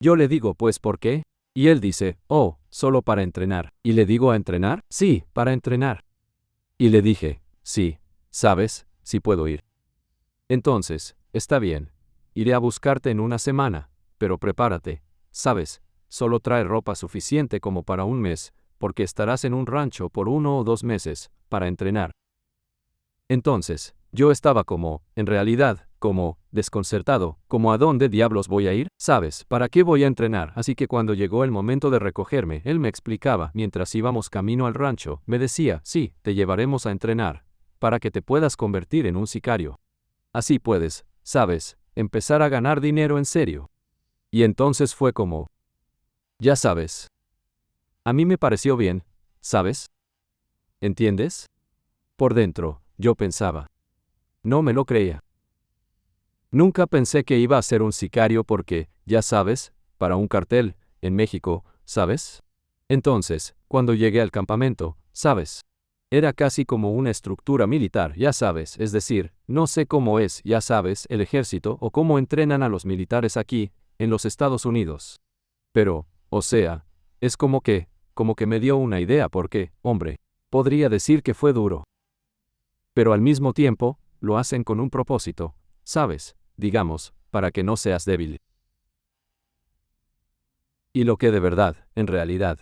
Yo le digo, pues, ¿por qué? Y él dice, oh, solo para entrenar. Y le digo, ¿a entrenar? Sí, para entrenar. Y le dije, sí, sabes, sí puedo ir. Entonces, está bien. Iré a buscarte en una semana, pero prepárate, sabes, solo trae ropa suficiente como para un mes, porque estarás en un rancho por 1 o 2 meses, para entrenar. Entonces, yo estaba como, en realidad, como, desconcertado, como ¿a dónde diablos voy a ir? ¿Sabes, para qué voy a entrenar? Así que cuando llegó el momento de recogerme, él me explicaba, mientras íbamos camino al rancho, me decía, sí, te llevaremos a entrenar, para que te puedas convertir en un sicario. Así puedes, sabes, empezar a ganar dinero en serio. Y entonces fue como, ya sabes. A mí me pareció bien, ¿sabes? ¿Entiendes? Por dentro, yo pensaba. No me lo creía. Nunca pensé que iba a ser un sicario porque, ya sabes, para un cartel, en México, ¿sabes? Entonces, cuando llegué al campamento, ¿sabes? Era casi como una estructura militar, ya sabes, es decir, no sé cómo es, ya sabes, el ejército o cómo entrenan a los militares aquí, en los Estados Unidos. Pero, o sea, es como que me dio una idea porque, hombre, podría decir que fue duro. Pero al mismo tiempo, lo hacen con un propósito, ¿sabes? Digamos, para que no seas débil. Y lo que de verdad, en realidad,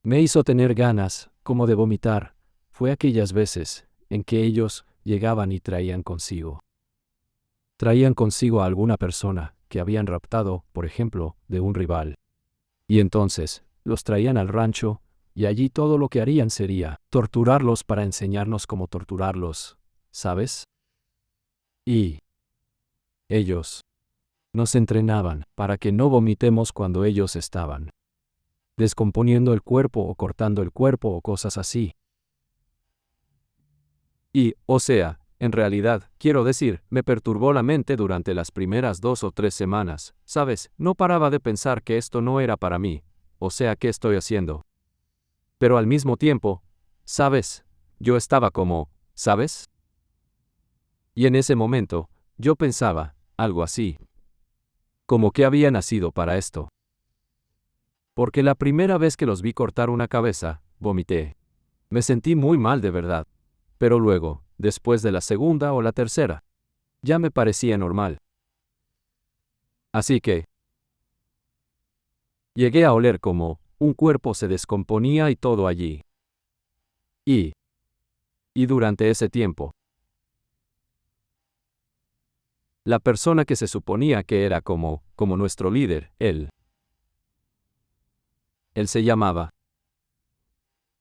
me hizo tener ganas, como de vomitar, fue aquellas veces en que ellos llegaban y traían consigo a alguna persona que habían raptado, por ejemplo, de un rival. Y entonces, los traían al rancho, y allí todo lo que harían sería torturarlos para enseñarnos cómo torturarlos, ¿sabes? Y ellos nos entrenaban para que no vomitemos cuando ellos estaban descomponiendo el cuerpo o cortando el cuerpo o cosas así. Y, o sea, en realidad, quiero decir, me perturbó la mente durante las primeras 2 o 3 semanas, ¿sabes? No paraba de pensar que esto no era para mí, o sea, ¿qué estoy haciendo? Pero al mismo tiempo, ¿sabes? Yo estaba como, ¿sabes? Y en ese momento, yo pensaba, algo así. como que había nacido para esto. Porque la primera vez que los vi cortar una cabeza, vomité. Me sentí muy mal de verdad. Pero luego, después de la segunda o la tercera, ya me parecía normal. Así que llegué a oler como un cuerpo se descomponía y todo allí. Y durante ese tiempo, la persona que se suponía que era como nuestro líder, él se llamaba.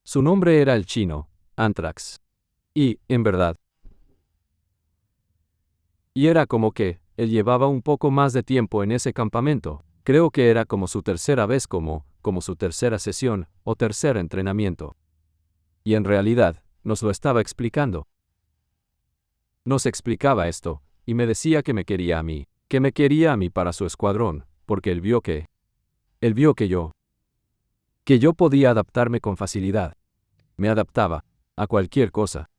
Su nombre era el chino, Anthrax. Y, en verdad, y era como que él llevaba un poco más de tiempo en ese campamento. Creo que era como su tercera vez, como su tercera sesión o tercer entrenamiento. Y en realidad, nos lo estaba explicando. Nos explicaba esto, y me decía que me quería a mí para su escuadrón, porque él vio que yo podía adaptarme con facilidad. Me adaptaba a cualquier cosa.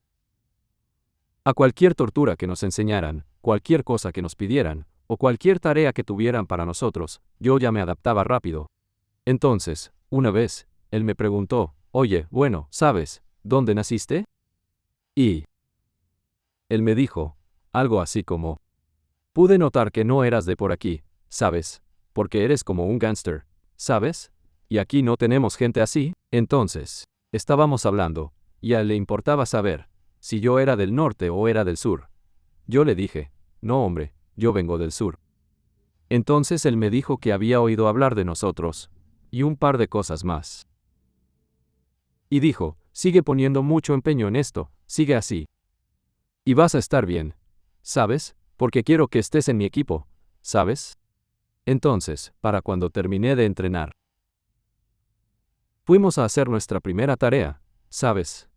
A cualquier tortura que nos enseñaran, cualquier cosa que nos pidieran, o cualquier tarea que tuvieran para nosotros, yo ya me adaptaba rápido. Entonces, una vez, él me preguntó, oye, bueno, ¿sabes dónde naciste? Y él me dijo, algo así como, pude notar que no eras de por aquí, ¿sabes? Porque eres como un gángster, ¿sabes? Y aquí no tenemos gente así. Entonces, estábamos hablando, y a él le importaba saber si yo era del norte o era del sur. Yo le dije, no hombre, yo vengo del sur. Entonces él me dijo que había oído hablar de nosotros, y un par de cosas más. Y dijo, sigue poniendo mucho empeño en esto, sigue así. Y vas a estar bien, ¿sabes? Porque quiero que estés en mi equipo, ¿sabes? Entonces, para cuando terminé de entrenar, fuimos a hacer nuestra primera tarea, ¿sabes?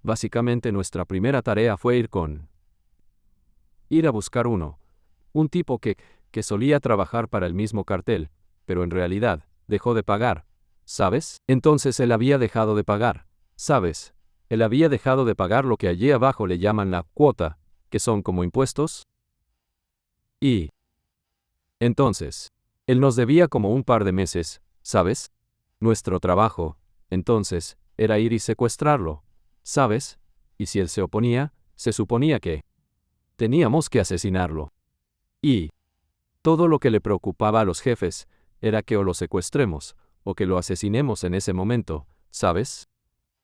Básicamente nuestra primera tarea fue ir a buscar un tipo que solía trabajar para el mismo cartel, pero en realidad, dejó de pagar, ¿sabes? Entonces él había dejado de pagar, ¿sabes? Él había dejado de pagar lo que allí abajo le llaman la cuota, que son como impuestos. Y entonces, él nos debía como un par de meses, ¿sabes? Nuestro trabajo, entonces, era ir y secuestrarlo, ¿sabes? Y si él se oponía, se suponía que teníamos que asesinarlo. Y todo lo que le preocupaba a los jefes era que o lo secuestremos, o que lo asesinemos en ese momento, ¿sabes?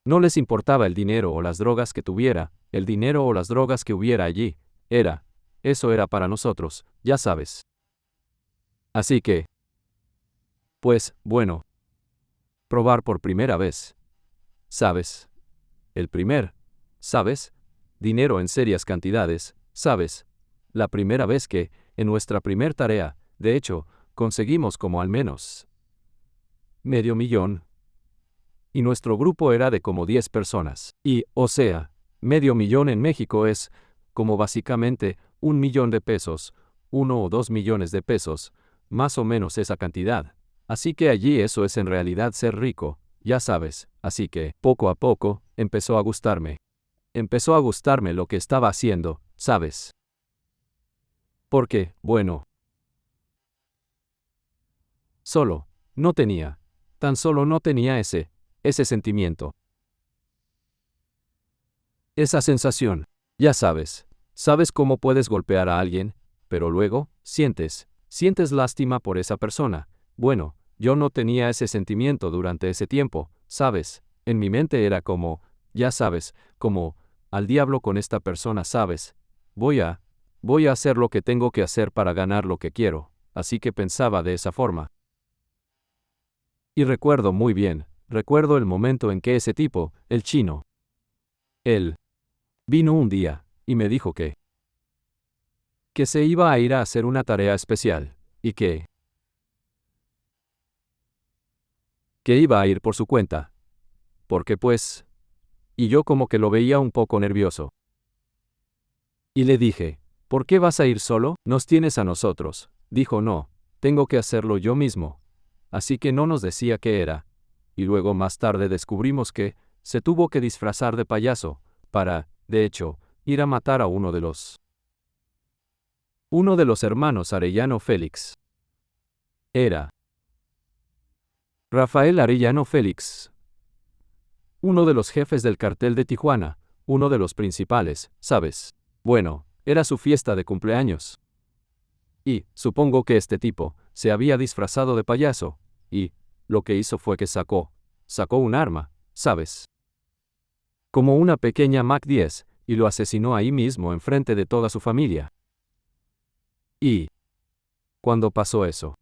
No les importaba el dinero o las drogas que tuviera, el dinero o las drogas que hubiera allí, eso era para nosotros, ya sabes. Así que, pues, bueno, probar por primera vez, ¿sabes? ¿Sabes? Dinero en serias cantidades, ¿sabes? La primera vez que, en nuestra primer tarea, de hecho, conseguimos como al menos $500,000. Y nuestro grupo era de como 10 personas. Y, o sea, $500,000 en México es como básicamente $1,000,000, 1 o 2 millones de pesos, más o menos esa cantidad. Así que allí eso es en realidad ser rico, ya sabes. Así que, poco a poco, empezó a gustarme. Empezó a gustarme lo que estaba haciendo, ¿sabes? Porque, bueno, tan solo no tenía ese sentimiento. Esa sensación, ya sabes cómo puedes golpear a alguien, pero luego, sientes lástima por esa persona. Bueno, yo no tenía ese sentimiento durante ese tiempo, ¿sabes? En mi mente era como, ya sabes, como, al diablo con esta persona, ¿sabes? Voy a hacer lo que tengo que hacer para ganar lo que quiero, así que pensaba de esa forma. Y recuerdo muy bien, recuerdo el momento en que ese tipo, el chino, él, vino un día, y me dijo que se iba a ir a hacer una tarea especial, y que iba a ir por su cuenta. Porque pues, y yo como que lo veía un poco nervioso. Y le dije, ¿por qué vas a ir solo? Nos tienes a nosotros. Dijo no, tengo que hacerlo yo mismo. Así que no nos decía qué era. Y luego más tarde descubrimos que se tuvo que disfrazar de payaso, para, de hecho, ir a matar a uno de los hermanos Arellano Félix. Era Rafael Arellano Félix, uno de los jefes del cartel de Tijuana, uno de los principales, ¿sabes? Bueno, era su fiesta de cumpleaños. Y, supongo que este tipo, se había disfrazado de payaso, y, lo que hizo fue que sacó un arma, ¿sabes? Como una pequeña Mac 10, y lo asesinó ahí mismo enfrente de toda su familia. Y, cuando pasó eso,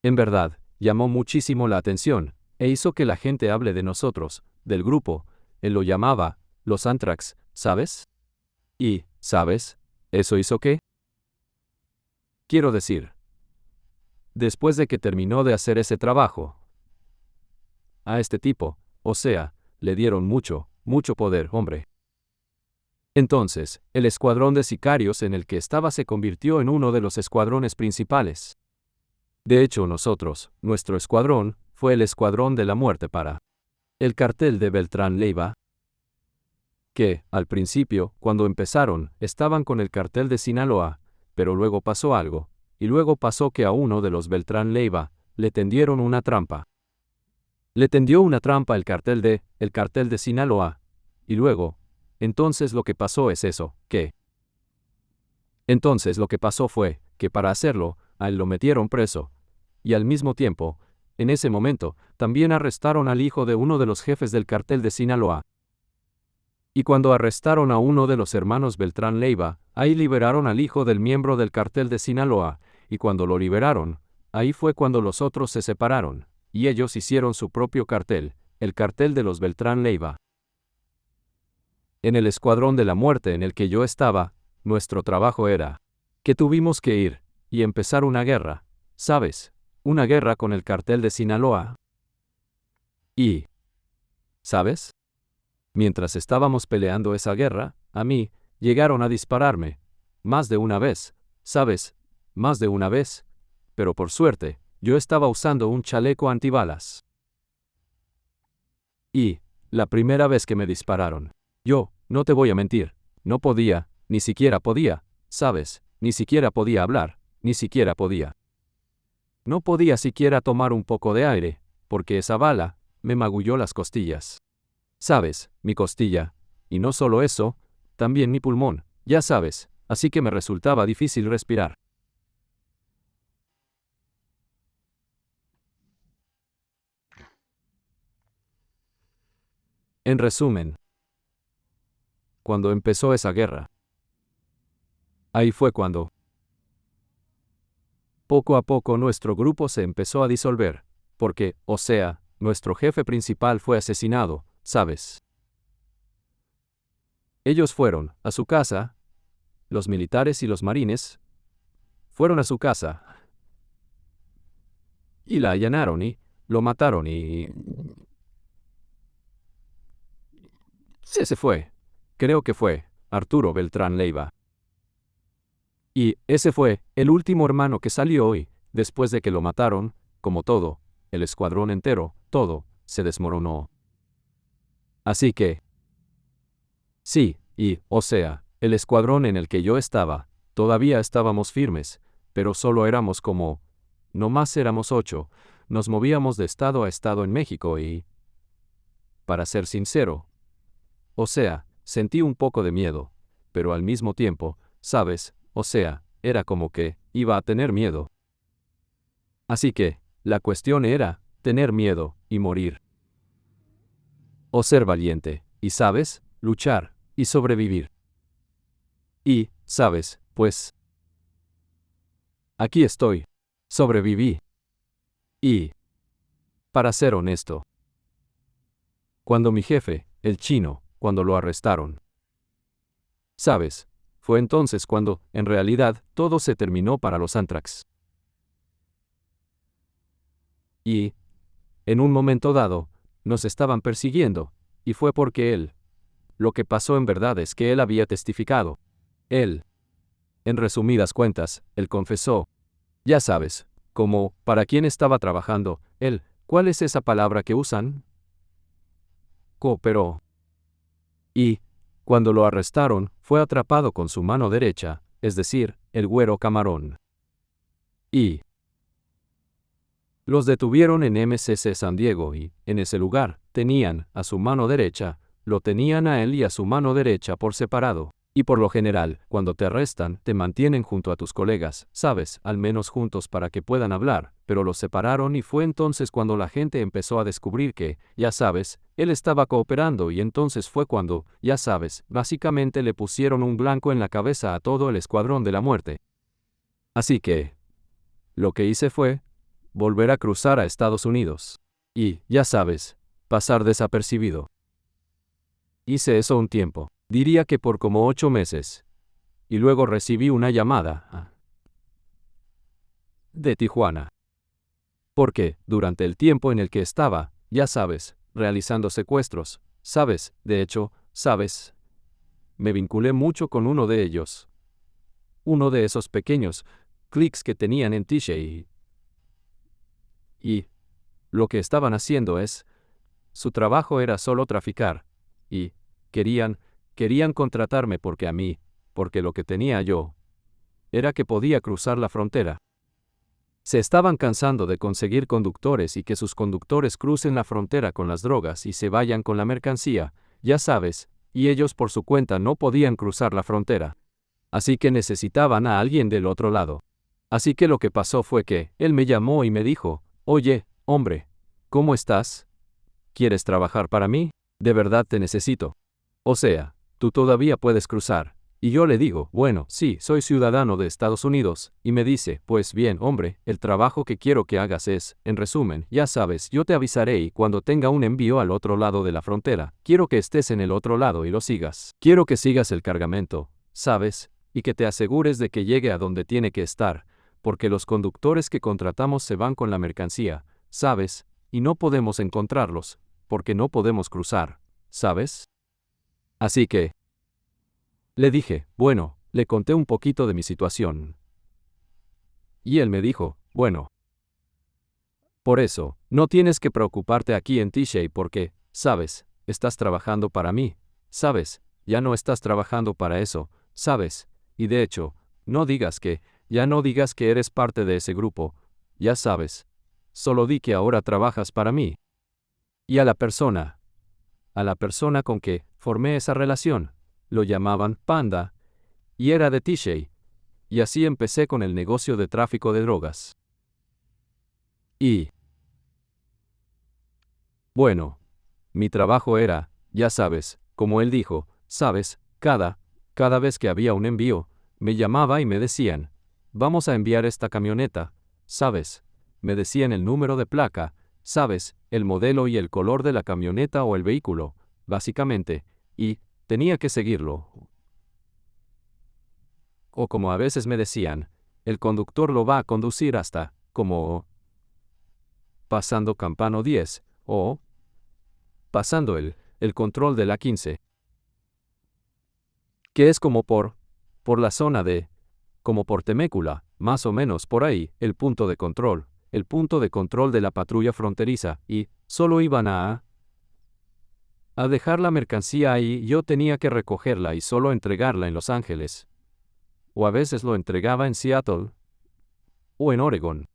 en verdad, llamó muchísimo la atención, e hizo que la gente hable de nosotros, del grupo. Él lo llamaba los Anthrax, ¿sabes? Y, ¿sabes? ¿Eso hizo qué? Quiero decir, después de que terminó de hacer ese trabajo, a este tipo, o sea, le dieron mucho poder, hombre. Entonces, el escuadrón de sicarios en el que estaba se convirtió en uno de los escuadrones principales. De hecho, nuestro escuadrón, fue el escuadrón de la muerte para el cartel de Beltrán Leiva, que, al principio, cuando empezaron, estaban con el cartel de Sinaloa, pero luego pasó algo, y luego pasó que a uno de los Beltrán Leiva, le tendieron una trampa. Le tendió una trampa el cartel de Sinaloa, y luego, entonces lo que pasó es eso, entonces lo que pasó fue, que para hacerlo, a él lo metieron preso, y al mismo tiempo, en ese momento, también arrestaron al hijo de uno de los jefes del cartel de Sinaloa. Y cuando arrestaron a uno de los hermanos Beltrán Leiva, ahí liberaron al hijo del miembro del cartel de Sinaloa, y cuando lo liberaron, ahí fue cuando los otros se separaron, y ellos hicieron su propio cartel, el cartel de los Beltrán Leiva. En el escuadrón de la muerte en el que yo estaba, nuestro trabajo era que tuvimos que ir y empezar una guerra, ¿sabes? Una guerra con el cartel de Sinaloa. Y, ¿sabes? Mientras estábamos peleando esa guerra, a mí, llegaron a dispararme. Más de una vez, ¿sabes? Más de una vez. Pero por suerte, yo estaba usando un chaleco antibalas. Y, la primera vez que me dispararon, yo, no te voy a mentir, no podía, ni siquiera podía, ¿sabes? Ni siquiera podía hablar, ni siquiera podía. No podía siquiera tomar un poco de aire, porque esa bala me magulló las costillas. ¿Sabes? Mi costilla. Y no solo eso, también mi pulmón, ya sabes, así que me resultaba difícil respirar. En resumen, cuando empezó esa guerra, ahí fue cuando, poco a poco nuestro grupo se empezó a disolver, porque, o sea, nuestro jefe principal fue asesinado, ¿sabes? Ellos fueron a su casa, los militares y los marines, fueron a su casa, y la allanaron y lo mataron y... Se fue. Creo que fue Arturo Beltrán Leiva. Y ese fue el último hermano que salió hoy, después de que lo mataron, como todo, el escuadrón entero, todo, se desmoronó. Así que... Sí, y, o sea, el escuadrón en el que yo estaba, todavía estábamos firmes, pero solo éramos como... No más éramos 8, nos movíamos de estado a estado en México y... Para ser sincero, o sea, sentí un poco de miedo, pero al mismo tiempo, ¿sabes? O sea, era como que, iba a tener miedo. Así que, la cuestión era, tener miedo, y morir. O ser valiente, y sabes, luchar, y sobrevivir. Y, sabes, pues... Aquí estoy. Sobreviví. Y... Para ser honesto. Cuando mi jefe, el chino, cuando lo arrestaron. ¿Sabes? Fue entonces cuando, en realidad, todo se terminó para los Anthrax. Y, en un momento dado, nos estaban persiguiendo, y fue porque él. Lo que pasó en verdad es que él había testificado. Él. En resumidas cuentas, él confesó. Ya sabes, como, ¿para quién estaba trabajando? Él. ¿Cuál es esa palabra que usan? Cooperó. Y, cuando lo arrestaron, fue atrapado con su mano derecha, es decir, el güero Camarón. Y Los detuvieron en MCC San Diego y, en ese lugar, tenían, a su mano derecha, lo tenían a él y a su mano derecha por separado. Y por lo general, cuando te arrestan, te mantienen junto a tus colegas, sabes, al menos juntos para que puedan hablar, pero los separaron y fue entonces cuando la gente empezó a descubrir que, ya sabes, él estaba cooperando y entonces fue cuando, ya sabes, básicamente le pusieron un blanco en la cabeza a todo el escuadrón de la muerte. Así que, lo que hice fue, volver a cruzar a Estados Unidos. Y, ya sabes, pasar desapercibido. Hice eso un tiempo. Diría que por como 8 meses. Y luego recibí una llamada de Tijuana. Porque, durante el tiempo en el que estaba, ya sabes, realizando secuestros, sabes, de hecho, sabes, me vinculé mucho con uno de ellos. Uno de esos pequeños clics que tenían en TJ. Y lo que estaban haciendo es, su trabajo era solo traficar. Y querían contratarme porque lo que tenía yo era que podía cruzar la frontera. Se estaban cansando de conseguir conductores y que sus conductores crucen la frontera con las drogas y se vayan con la mercancía, ya sabes, y ellos por su cuenta no podían cruzar la frontera. Así que necesitaban a alguien del otro lado. Así que lo que pasó fue que él me llamó y me dijo, oye, hombre, ¿cómo estás? ¿Quieres trabajar para mí? De verdad te necesito. O sea, tú todavía puedes cruzar. Y yo le digo, bueno, sí, soy ciudadano de Estados Unidos. Y me dice, pues bien, hombre, el trabajo que quiero que hagas es, en resumen, ya sabes, yo te avisaré y cuando tenga un envío al otro lado de la frontera, quiero que estés en el otro lado y lo sigas. Quiero que sigas el cargamento, ¿sabes? Y que te asegures de que llegue a donde tiene que estar, porque los conductores que contratamos se van con la mercancía, ¿sabes? Y no podemos encontrarlos, porque no podemos cruzar, ¿sabes? Así que le dije, bueno, le conté un poquito de mi situación. Y él me dijo, bueno, por eso, no tienes que preocuparte aquí en TJ porque, sabes, estás trabajando para mí, sabes, ya no estás trabajando para eso, sabes, y de hecho, ya no digas que eres parte de ese grupo, ya sabes, solo di que ahora trabajas para mí. Y a la persona con que formé esa relación, lo llamaban Panda, y era de TJ, y así empecé con el negocio de tráfico de drogas. Y, bueno, mi trabajo era, ya sabes, como él dijo, sabes, cada vez que había un envío, me llamaba y me decían, vamos a enviar esta camioneta, sabes, me decían el número de placa, sabes, el modelo y el color de la camioneta o el vehículo, básicamente, y tenía que seguirlo. O como a veces me decían, el conductor lo va a conducir hasta, como, pasando Campano 10, o pasando el control de la 15. Que es como por la zona de, como por Temécula, más o menos por ahí, el punto de control de la patrulla fronteriza, y solo iban a dejar la mercancía ahí, yo tenía que recogerla y solo entregarla en Los Ángeles. O a veces lo entregaba en Seattle o en Oregon.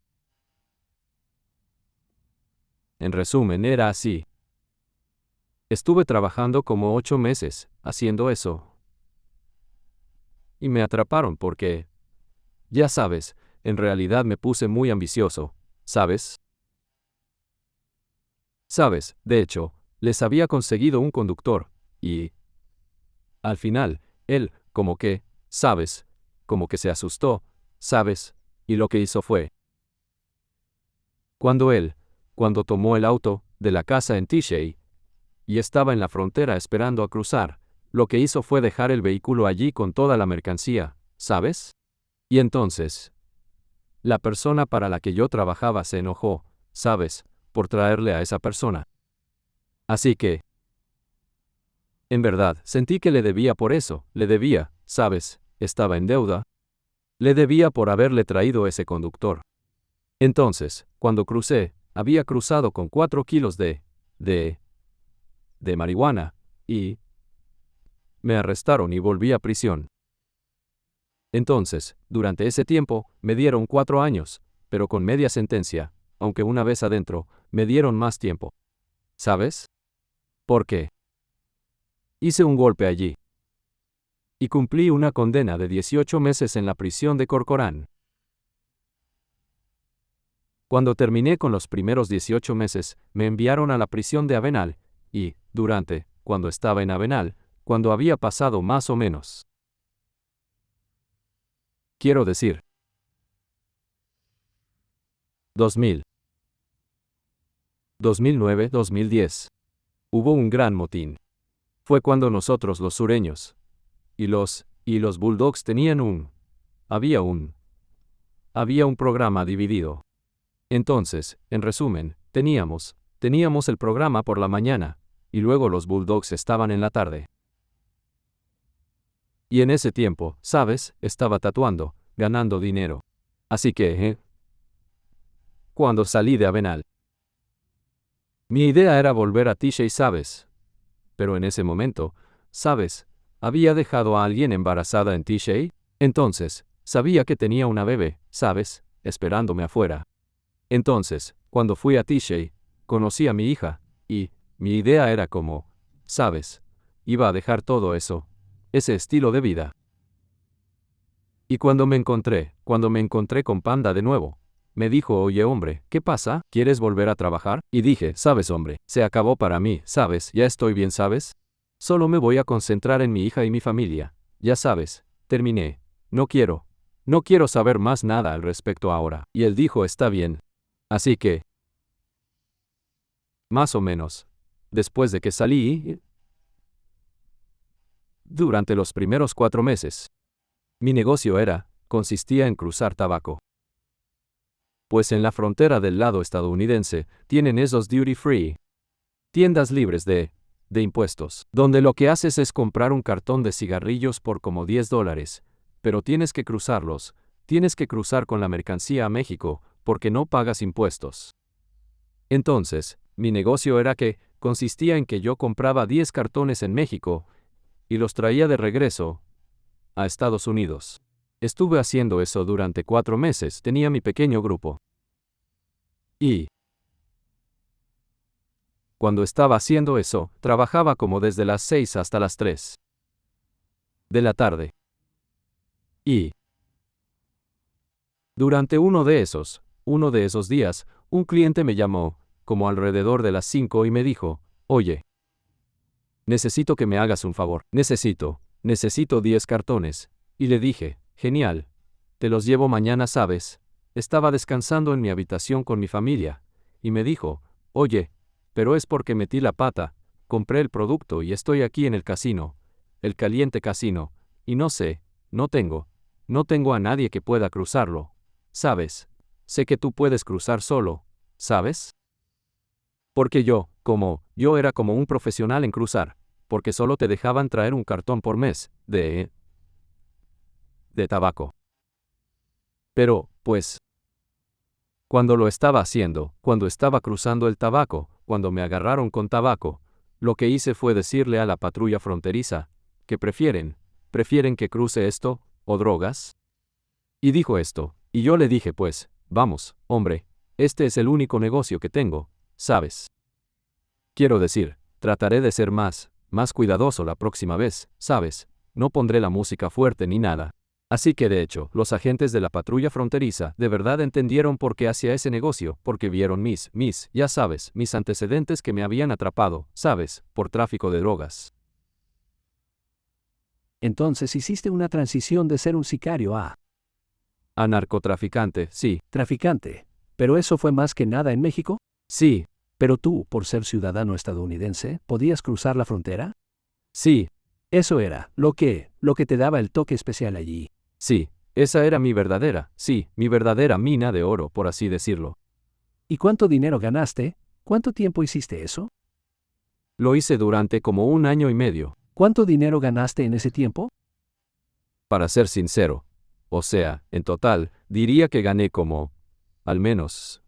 En resumen, era así. Estuve trabajando como 8 meses, haciendo eso. Y me atraparon porque, ya sabes, en realidad me puse muy ambicioso, ¿sabes? Sabes, de hecho, les había conseguido un conductor, y al final, él, como que, sabes, como que se asustó, sabes, y lo que hizo fue. Cuando tomó el auto de la casa en TJ, y estaba en la frontera esperando a cruzar, lo que hizo fue dejar el vehículo allí con toda la mercancía, ¿sabes? Y entonces, la persona para la que yo trabajaba se enojó, ¿sabes?, por traerle a esa persona. Así que, en verdad, sentí que le debía por eso, le debía, ¿sabes?, estaba en deuda. Le debía por haberle traído ese conductor. Entonces, cuando crucé, había cruzado con 4 kilos de marihuana, y me arrestaron y volví a prisión. Entonces, durante ese tiempo, me dieron 4 años, pero con media sentencia, aunque una vez adentro, me dieron más tiempo. ¿Sabes? ¿Por qué? Hice un golpe allí. Y cumplí una condena de 18 meses en la prisión de Corcoran. Cuando terminé con los primeros 18 meses, me enviaron a la prisión de Avenal, y, cuando estaba en Avenal, cuando había pasado más o menos. Quiero decir, 2000, 2009, 2010. Hubo un gran motín. Fue cuando nosotros los sureños y los Bulldogs había un programa dividido. Entonces, en resumen, teníamos el programa por la mañana, y luego los Bulldogs estaban en la tarde. Y en ese tiempo, ¿sabes? Estaba tatuando, ganando dinero. Así que, cuando salí de Avenal, mi idea era volver a TJ, ¿sabes? Pero en ese momento, ¿sabes? Había dejado a alguien embarazada en TJ, entonces, sabía que tenía una bebé, ¿sabes? Esperándome afuera. Entonces, cuando fui a TJ, conocí a mi hija, y mi idea era como, ¿sabes? Iba a dejar todo eso, ese estilo de vida. Y cuando me encontré con Panda de nuevo, me dijo, oye hombre, ¿qué pasa? ¿Quieres volver a trabajar? Y dije, sabes hombre, se acabó para mí, ¿sabes? Ya estoy bien, ¿sabes? Solo me voy a concentrar en mi hija y mi familia. Ya sabes, terminé. No quiero saber más nada al respecto ahora. Y él dijo, está bien. Así que, más o menos, después de que salí, durante los primeros 4 meses, mi negocio consistía en cruzar tabaco. Pues en la frontera del lado estadounidense, tienen esos duty free, tiendas libres de impuestos, donde lo que haces es comprar un cartón de cigarrillos por como $10, pero tienes que cruzar con la mercancía a México, porque no pagas impuestos. Entonces, mi negocio consistía en que yo compraba 10 cartones en México, y los traía de regreso a Estados Unidos. Estuve haciendo eso durante 4 meses, tenía mi pequeño grupo. Y cuando estaba haciendo eso, trabajaba como desde las 6 hasta las 3 de la tarde. Y durante uno de esos días, un cliente me llamó, como alrededor de las 5 y me dijo, oye, necesito que me hagas un favor. Necesito 10 cartones. Y le dije, genial. Te los llevo mañana, ¿sabes? Estaba descansando en mi habitación con mi familia. Y me dijo, oye, pero es porque metí la pata, compré el producto y estoy aquí en el casino, el caliente casino, y no tengo a nadie que pueda cruzarlo. ¿Sabes? Sé que tú puedes cruzar solo, ¿sabes? Porque yo era como un profesional en cruzar, porque solo te dejaban traer un cartón por mes, de tabaco. Pero, pues, cuando lo estaba haciendo, cuando estaba cruzando el tabaco, cuando me agarraron con tabaco, lo que hice fue decirle a la patrulla fronteriza, ¿qué prefieren? ¿Prefieren que cruce esto, o drogas? Y dijo esto, y yo le dije pues, vamos, hombre, este es el único negocio que tengo, ¿sabes? Quiero decir, trataré de ser más cuidadoso la próxima vez, ¿sabes? No pondré la música fuerte ni nada. Así que de hecho, los agentes de la patrulla fronteriza de verdad entendieron por qué hacía ese negocio, porque vieron mis antecedentes que me habían atrapado, ¿sabes? Por tráfico de drogas. Entonces hiciste una transición de ser un sicario a narcotraficante, sí. Traficante. ¿Pero eso fue más que nada en México? Sí. ¿Pero tú, por ser ciudadano estadounidense, podías cruzar la frontera? Sí. Eso era lo que te daba el toque especial allí. Sí, esa era mi verdadera mina de oro, por así decirlo. ¿Y cuánto dinero ganaste? ¿Cuánto tiempo hiciste eso? Lo hice durante como 1 año y medio. ¿Cuánto dinero ganaste en ese tiempo? Para ser sincero, o sea, en total, diría que gané como, al menos,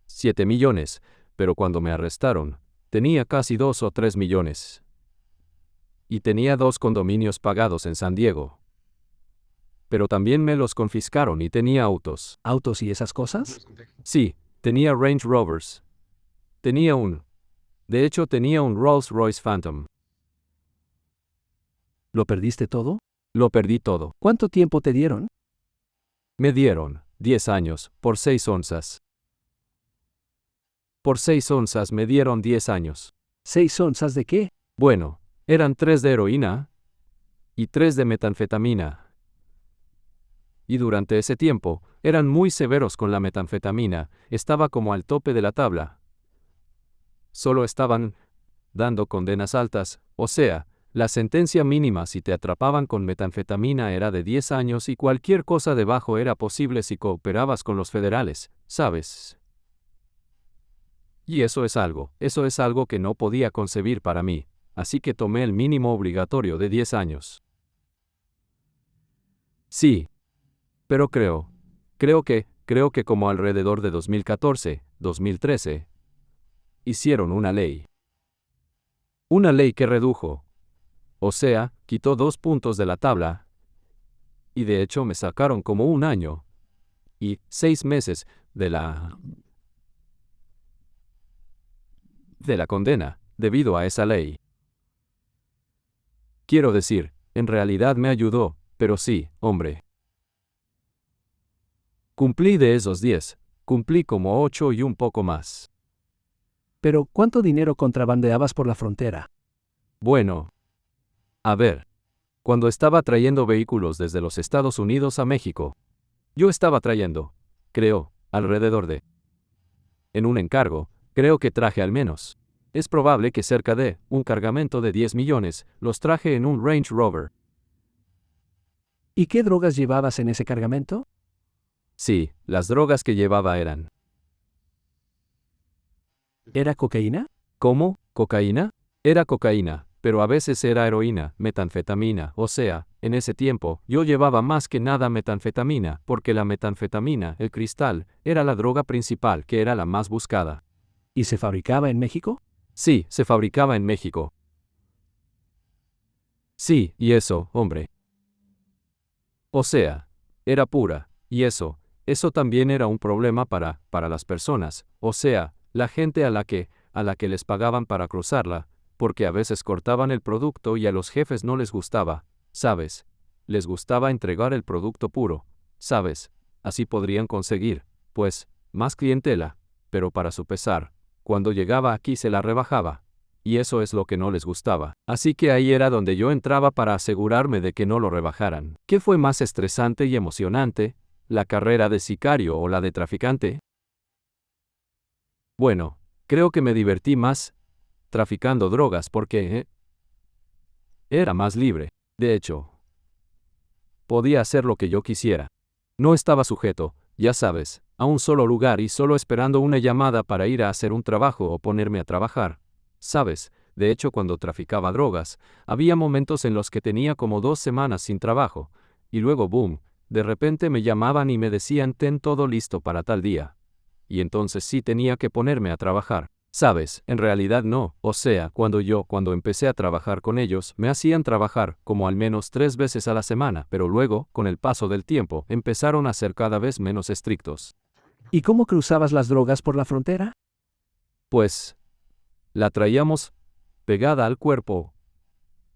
7 millones, pero cuando me arrestaron, tenía casi 2 o 3 millones. Y tenía 2 condominios pagados en San Diego. pero también me los confiscaron y tenía autos. ¿Autos y esas cosas? Sí, tenía Range Rovers. De hecho, tenía un Rolls-Royce Phantom. ¿Lo perdiste todo? Lo perdí todo. ¿Cuánto tiempo te dieron? Me dieron 10 años, por 6 onzas. Por 6 onzas me dieron 10 años. ¿6 onzas de qué? Bueno, eran 3 de heroína y 3 de metanfetamina. Y durante ese tiempo, eran muy severos con la metanfetamina, estaba como al tope de la tabla. Solo estaban dando condenas altas, o sea, la sentencia mínima si te atrapaban con metanfetamina era de 10 años y cualquier cosa debajo era posible si cooperabas con los federales, ¿sabes? Y eso es algo que no podía concebir para mí, así que tomé el mínimo obligatorio de 10 años. Sí. Pero creo que como alrededor de 2014, 2013, hicieron una ley. Una ley que redujo. O sea, quitó 2 puntos de la tabla. Y de hecho me sacaron como 1 año y 6 meses de la condena, debido a esa ley. Quiero decir, en realidad me ayudó, pero sí, hombre. Cumplí de esos 10, cumplí como 8 y un poco más. Pero, ¿cuánto dinero contrabandeabas por la frontera? Bueno. A ver. Cuando estaba trayendo vehículos desde los Estados Unidos a México, yo estaba trayendo, creo, alrededor de... En un encargo, creo que traje al menos. Es probable que cerca de un cargamento de 10 millones, los traje en un Range Rover. ¿Y qué drogas llevabas en ese cargamento? Sí, las drogas que llevaba eran... ¿Era cocaína? ¿Cómo? ¿Cocaína? Era cocaína, pero a veces era heroína, metanfetamina, o sea, en ese tiempo, yo llevaba más que nada metanfetamina, porque la metanfetamina, el cristal, era la droga principal, que era la más buscada. ¿Y se fabricaba en México? Sí, se fabricaba en México. Sí, y eso, hombre. O sea, era pura, y eso también era un problema para las personas, o sea, la gente a la que les pagaban para cruzarla, porque a veces cortaban el producto y a los jefes no les gustaba, ¿sabes? Les gustaba entregar el producto puro, ¿sabes? Así podrían conseguir, pues, más clientela, pero para su pesar, cuando llegaba aquí se la rebajaba. Y eso es lo que no les gustaba. Así que ahí era donde yo entraba para asegurarme de que no lo rebajaran. ¿Qué fue más estresante y emocionante? ¿La carrera de sicario o la de traficante? Bueno, creo que me divertí más traficando drogas porque era más libre. De hecho, podía hacer lo que yo quisiera. No estaba sujeto, ya sabes, a un solo lugar y solo esperando una llamada para ir a hacer un trabajo o ponerme a trabajar. ¿Sabes? De hecho, cuando traficaba drogas, había momentos en los que tenía como 2 semanas sin trabajo, y luego, boom, de repente me llamaban y me decían ten todo listo para tal día. Y entonces sí tenía que ponerme a trabajar. ¿Sabes? En realidad no, o sea, cuando empecé a trabajar con ellos, me hacían trabajar como al menos 3 veces a la semana, pero luego, con el paso del tiempo, empezaron a ser cada vez menos estrictos. ¿Y cómo cruzabas las drogas por la frontera? Pues, la traíamos pegada al cuerpo,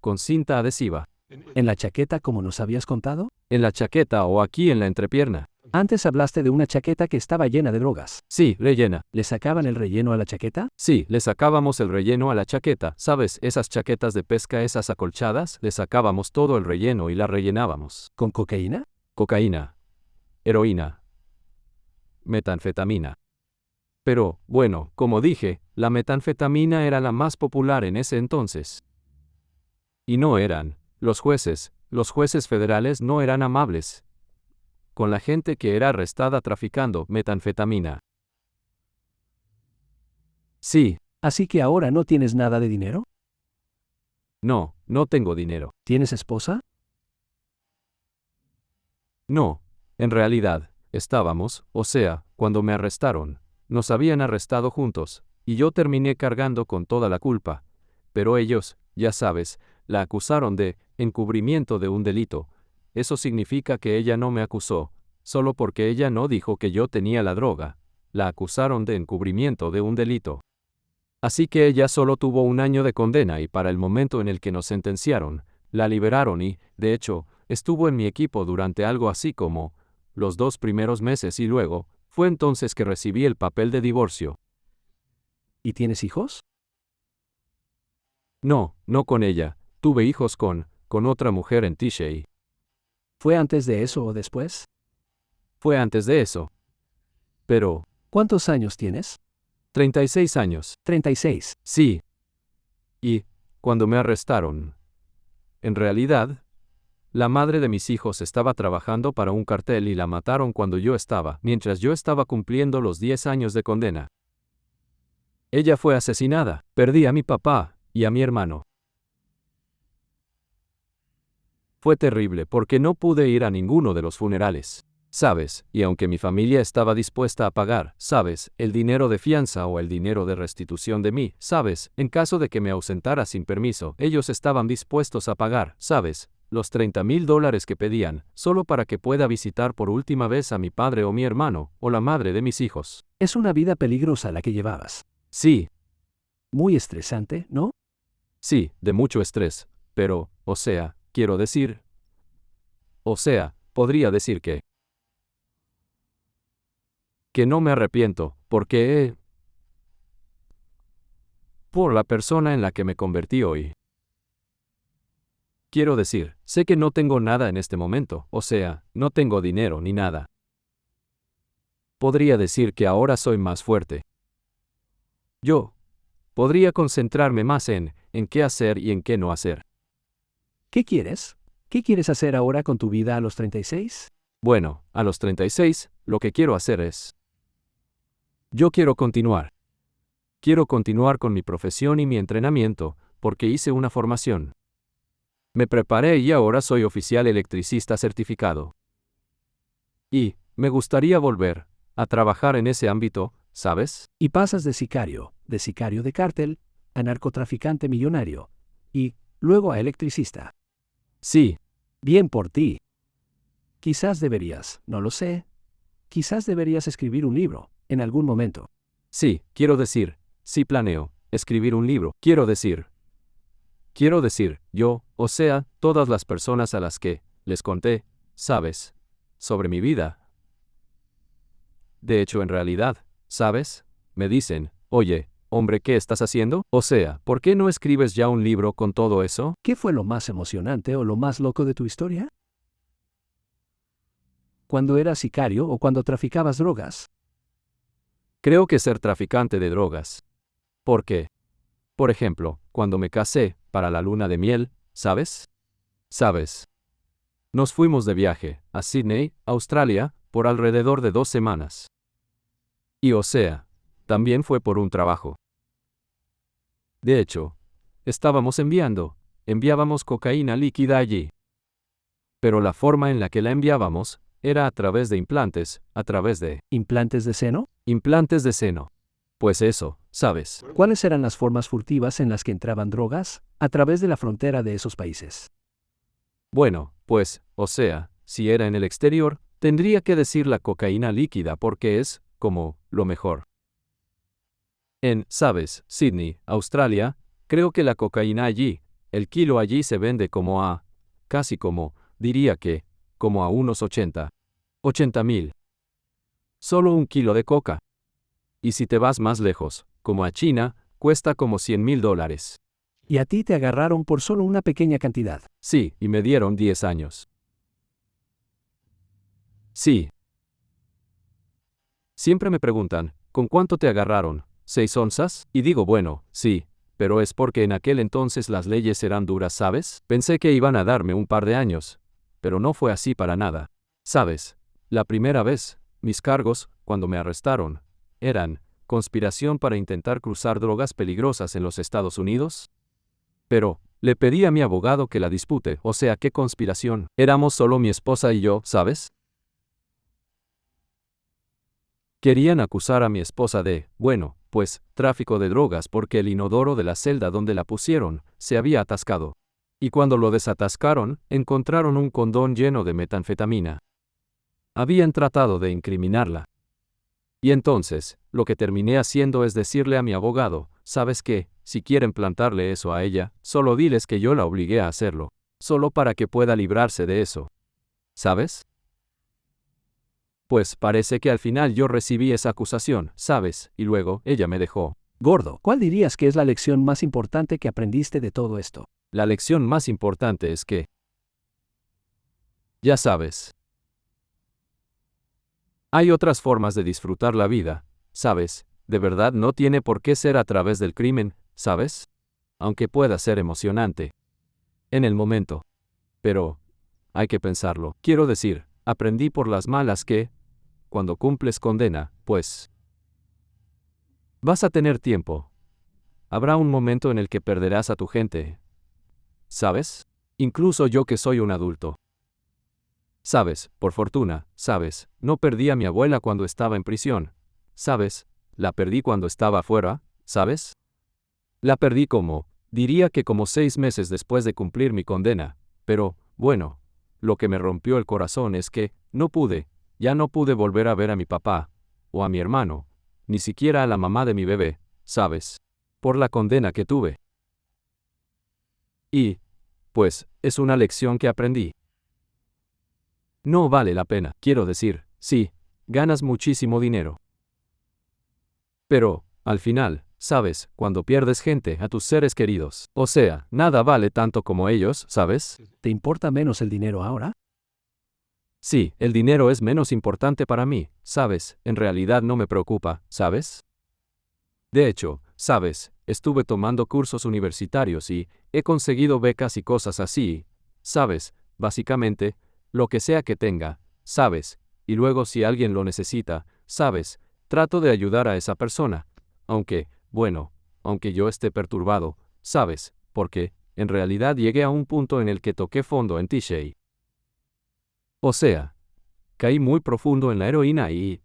con cinta adhesiva. ¿En la chaqueta como nos habías contado? En la chaqueta o aquí en la entrepierna. Antes hablaste de una chaqueta que estaba llena de drogas. Sí, rellena. ¿Le sacaban el relleno a la chaqueta? Sí, le sacábamos el relleno a la chaqueta. ¿Sabes? Esas chaquetas de pesca, esas acolchadas, le sacábamos todo el relleno y la rellenábamos. ¿Con cocaína? Cocaína. Heroína. Metanfetamina. Pero, bueno, como dije, la metanfetamina era la más popular en ese entonces. Y no eran, los jueces federales no eran amables con la gente que era arrestada traficando metanfetamina. Sí. ¿Así que ahora no tienes nada de dinero? No, no tengo dinero. ¿Tienes esposa? No, en realidad, estábamos, o sea, cuando me arrestaron, nos habían arrestado juntos, y yo terminé cargando con toda la culpa. Pero ellos, ya sabes, la acusaron de encubrimiento de un delito, eso significa que ella no me acusó, solo porque ella no dijo que yo tenía la droga. La acusaron de encubrimiento de un delito. Así que ella solo tuvo 1 año de condena y para el momento en el que nos sentenciaron, la liberaron y, de hecho, estuvo en mi equipo durante algo así como los 2 primeros meses y luego, fue entonces que recibí el papel de divorcio. ¿Y tienes hijos? No, no con ella. Tuve hijos con otra mujer en Tishei. ¿Fue antes de eso o después? Fue antes de eso. Pero, ¿Cuántos años tienes? 36 años. 36. Sí. Y, cuando me arrestaron, en realidad, la madre de mis hijos estaba trabajando para un cartel y la mataron mientras yo estaba cumpliendo los 10 años de condena. Ella fue asesinada. Perdí a mi papá y a mi hermano. Fue terrible porque no pude ir a ninguno de los funerales. ¿Sabes? Y aunque mi familia estaba dispuesta a pagar, ¿sabes?, el dinero de fianza o el dinero de restitución de mí, ¿sabes?, en caso de que me ausentara sin permiso, ellos estaban dispuestos a pagar, ¿sabes?, los $30,000 que pedían, solo para que pueda visitar por última vez a mi padre o mi hermano, o la madre de mis hijos. Es una vida peligrosa la que llevabas. Sí, Muy estresante, ¿no? sí, de mucho estrés, pero, podría decir que no me arrepiento, porque por la persona en la que me convertí hoy. Quiero decir, sé que no tengo nada en este momento, no tengo dinero ni nada. Podría decir que ahora soy más fuerte. Yo podría concentrarme más en qué hacer y en qué no hacer. ¿Qué quieres? ¿Qué quieres hacer ahora con tu vida a los 36? Bueno, a los 36, lo que quiero hacer es... Yo quiero continuar. Quiero continuar con mi profesión y mi entrenamiento, porque hice una formación. Me preparé y ahora soy oficial electricista certificado. Y me gustaría volver a trabajar en ese ámbito, ¿sabes? Y pasas de sicario de cártel, a narcotraficante millonario, y luego a electricista. Sí, Bien por ti. Quizás deberías, no lo sé. Quizás deberías escribir un libro, en algún momento. sí, sí planeo escribir un libro. Todas las personas a las que les conté, ¿sabes?, sobre mi vida. De hecho, en realidad, ¿sabes?, me dicen, oye, hombre, ¿qué estás haciendo? ¿Por qué no escribes ya un libro con todo eso? ¿Qué fue lo más emocionante o lo más loco de tu historia? ¿Cuando eras sicario o cuando traficabas drogas? Creo que ser traficante de drogas. ¿Por qué? Por ejemplo, cuando me casé, para la luna de miel, ¿sabes? Nos fuimos de viaje, a Sydney, Australia, por alrededor de 2 semanas. Y también fue por un trabajo. De hecho, enviábamos cocaína líquida allí. Pero la forma en la que la enviábamos, era a través de implantes, ¿Implantes de seno? implantes de seno. Pues eso, ¿sabes? ¿Cuáles eran las formas furtivas en las que entraban drogas a través de la frontera de esos países? Bueno, pues, si era en el exterior, tendría que decir la cocaína líquida porque es, como, lo mejor. En, Sydney, Australia, creo que la cocaína allí, el kilo allí se vende como a unos 80,000. Solo un kilo de coca. Y si te vas más lejos, como a China, cuesta como $100,000. Y a ti te agarraron por solo una pequeña cantidad. Sí, y me dieron 10 años. Sí. Siempre me preguntan, ¿con cuánto te agarraron? ¿6 onzas? Y digo, bueno, sí, pero es porque en aquel entonces las leyes eran duras, ¿sabes? Pensé que iban a darme un par de años, pero no fue así para nada. ¿Sabes? La primera vez, mis cargos, cuando me arrestaron, eran conspiración para intentar cruzar drogas peligrosas en los Estados Unidos. Pero, le pedí a mi abogado que la dispute, ¿qué conspiración? Éramos solo mi esposa y yo, ¿sabes? Querían acusar a mi esposa de, tráfico de drogas porque el inodoro de la celda donde la pusieron, se había atascado. Y cuando lo desatascaron, encontraron un condón lleno de metanfetamina. Habían tratado de incriminarla. Y entonces, lo que terminé haciendo es decirle a mi abogado, ¿sabes qué? Si quieren plantarle eso a ella, solo diles que yo la obligué a hacerlo. Solo para que pueda librarse de eso. ¿Sabes? Pues parece que al final yo recibí esa acusación, ¿sabes? Y luego, ella me dejó. Gordo, ¿cuál dirías que es la lección más importante que aprendiste de todo esto? La lección más importante es que, ya sabes, hay otras formas de disfrutar la vida, ¿sabes? De verdad no tiene por qué ser a través del crimen, ¿sabes? Aunque pueda ser emocionante. En el momento. Pero, hay que pensarlo. Quiero decir, aprendí por las malas que, cuando cumples condena, pues, vas a tener tiempo. Habrá un momento en el que perderás a tu gente. ¿Sabes? Incluso yo que soy un adulto. Sabes, por fortuna, sabes, no perdí a mi abuela cuando estaba en prisión. Sabes, la perdí cuando estaba afuera, ¿sabes? La perdí diría que como 6 meses después de cumplir mi condena. Pero, bueno, lo que me rompió el corazón es que, ya no pude volver a ver a mi papá, o a mi hermano, ni siquiera a la mamá de mi bebé, ¿sabes? Por la condena que tuve. Y, pues, es una lección que aprendí. No vale la pena, quiero decir, sí, ganas muchísimo dinero. Pero, al final, sabes, cuando pierdes gente, a tus seres queridos, o sea, nada vale tanto como ellos, ¿sabes? ¿Te importa menos el dinero ahora? Sí, el dinero es menos importante para mí, ¿sabes? En realidad no me preocupa, ¿sabes? De hecho, ¿sabes? Estuve tomando cursos universitarios y he conseguido becas y cosas así, ¿sabes? Básicamente, lo que sea que tenga, ¿sabes? Y luego si alguien lo necesita, ¿sabes? Trato de ayudar a esa persona. Aunque, bueno, aunque yo esté perturbado, ¿sabes? Porque, en realidad llegué a un punto en el que toqué fondo en T-Shay. O sea, caí muy profundo en la heroína y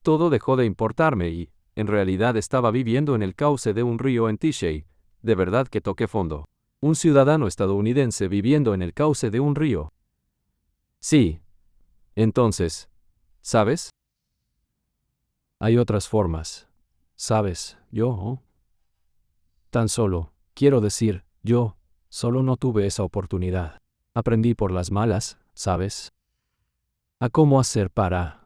todo dejó de importarme y, en realidad estaba viviendo en el cauce de un río en T-Shay. De verdad que toqué fondo. Un ciudadano estadounidense viviendo en el cauce de un río. Sí. Entonces, ¿sabes? Hay otras formas. ¿Sabes? Tan solo, quiero decir, yo, solo no tuve esa oportunidad. Aprendí por las malas, ¿sabes? A cómo hacer para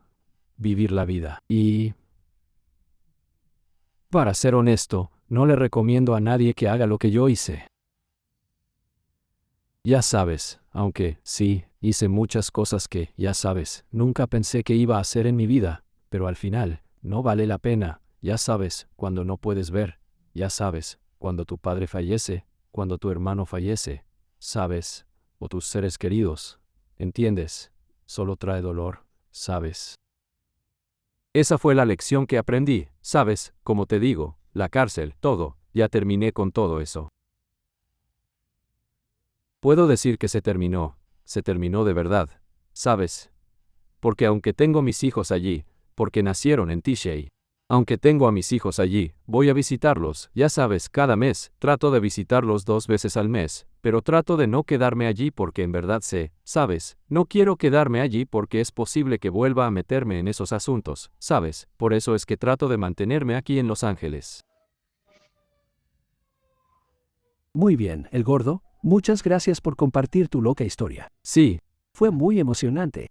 vivir la vida. Y, para ser honesto, no le recomiendo a nadie que haga lo que yo hice. Ya sabes, aunque, sí, hice muchas cosas que, ya sabes, nunca pensé que iba a hacer en mi vida, pero al final, no vale la pena, ya sabes, cuando no puedes ver, ya sabes, cuando tu padre fallece, cuando tu hermano fallece, sabes, o tus seres queridos, ¿entiendes? Solo trae dolor, sabes. Esa fue la lección que aprendí, ¿sabes? Como te digo, la cárcel, todo, ya terminé con todo eso. Puedo decir que se terminó de verdad, ¿sabes? Porque aunque tengo mis hijos allí, porque nacieron en T-Shay, aunque tengo a mis hijos allí, voy a visitarlos, ya sabes, cada mes, trato de visitarlos 2 veces al mes, pero trato de no quedarme allí porque en verdad sé, ¿sabes? No quiero quedarme allí porque es posible que vuelva a meterme en esos asuntos, ¿sabes? Por eso es que trato de mantenerme aquí en Los Ángeles. Muy bien, el gordo, muchas gracias por compartir tu loca historia. Sí, Fue muy emocionante.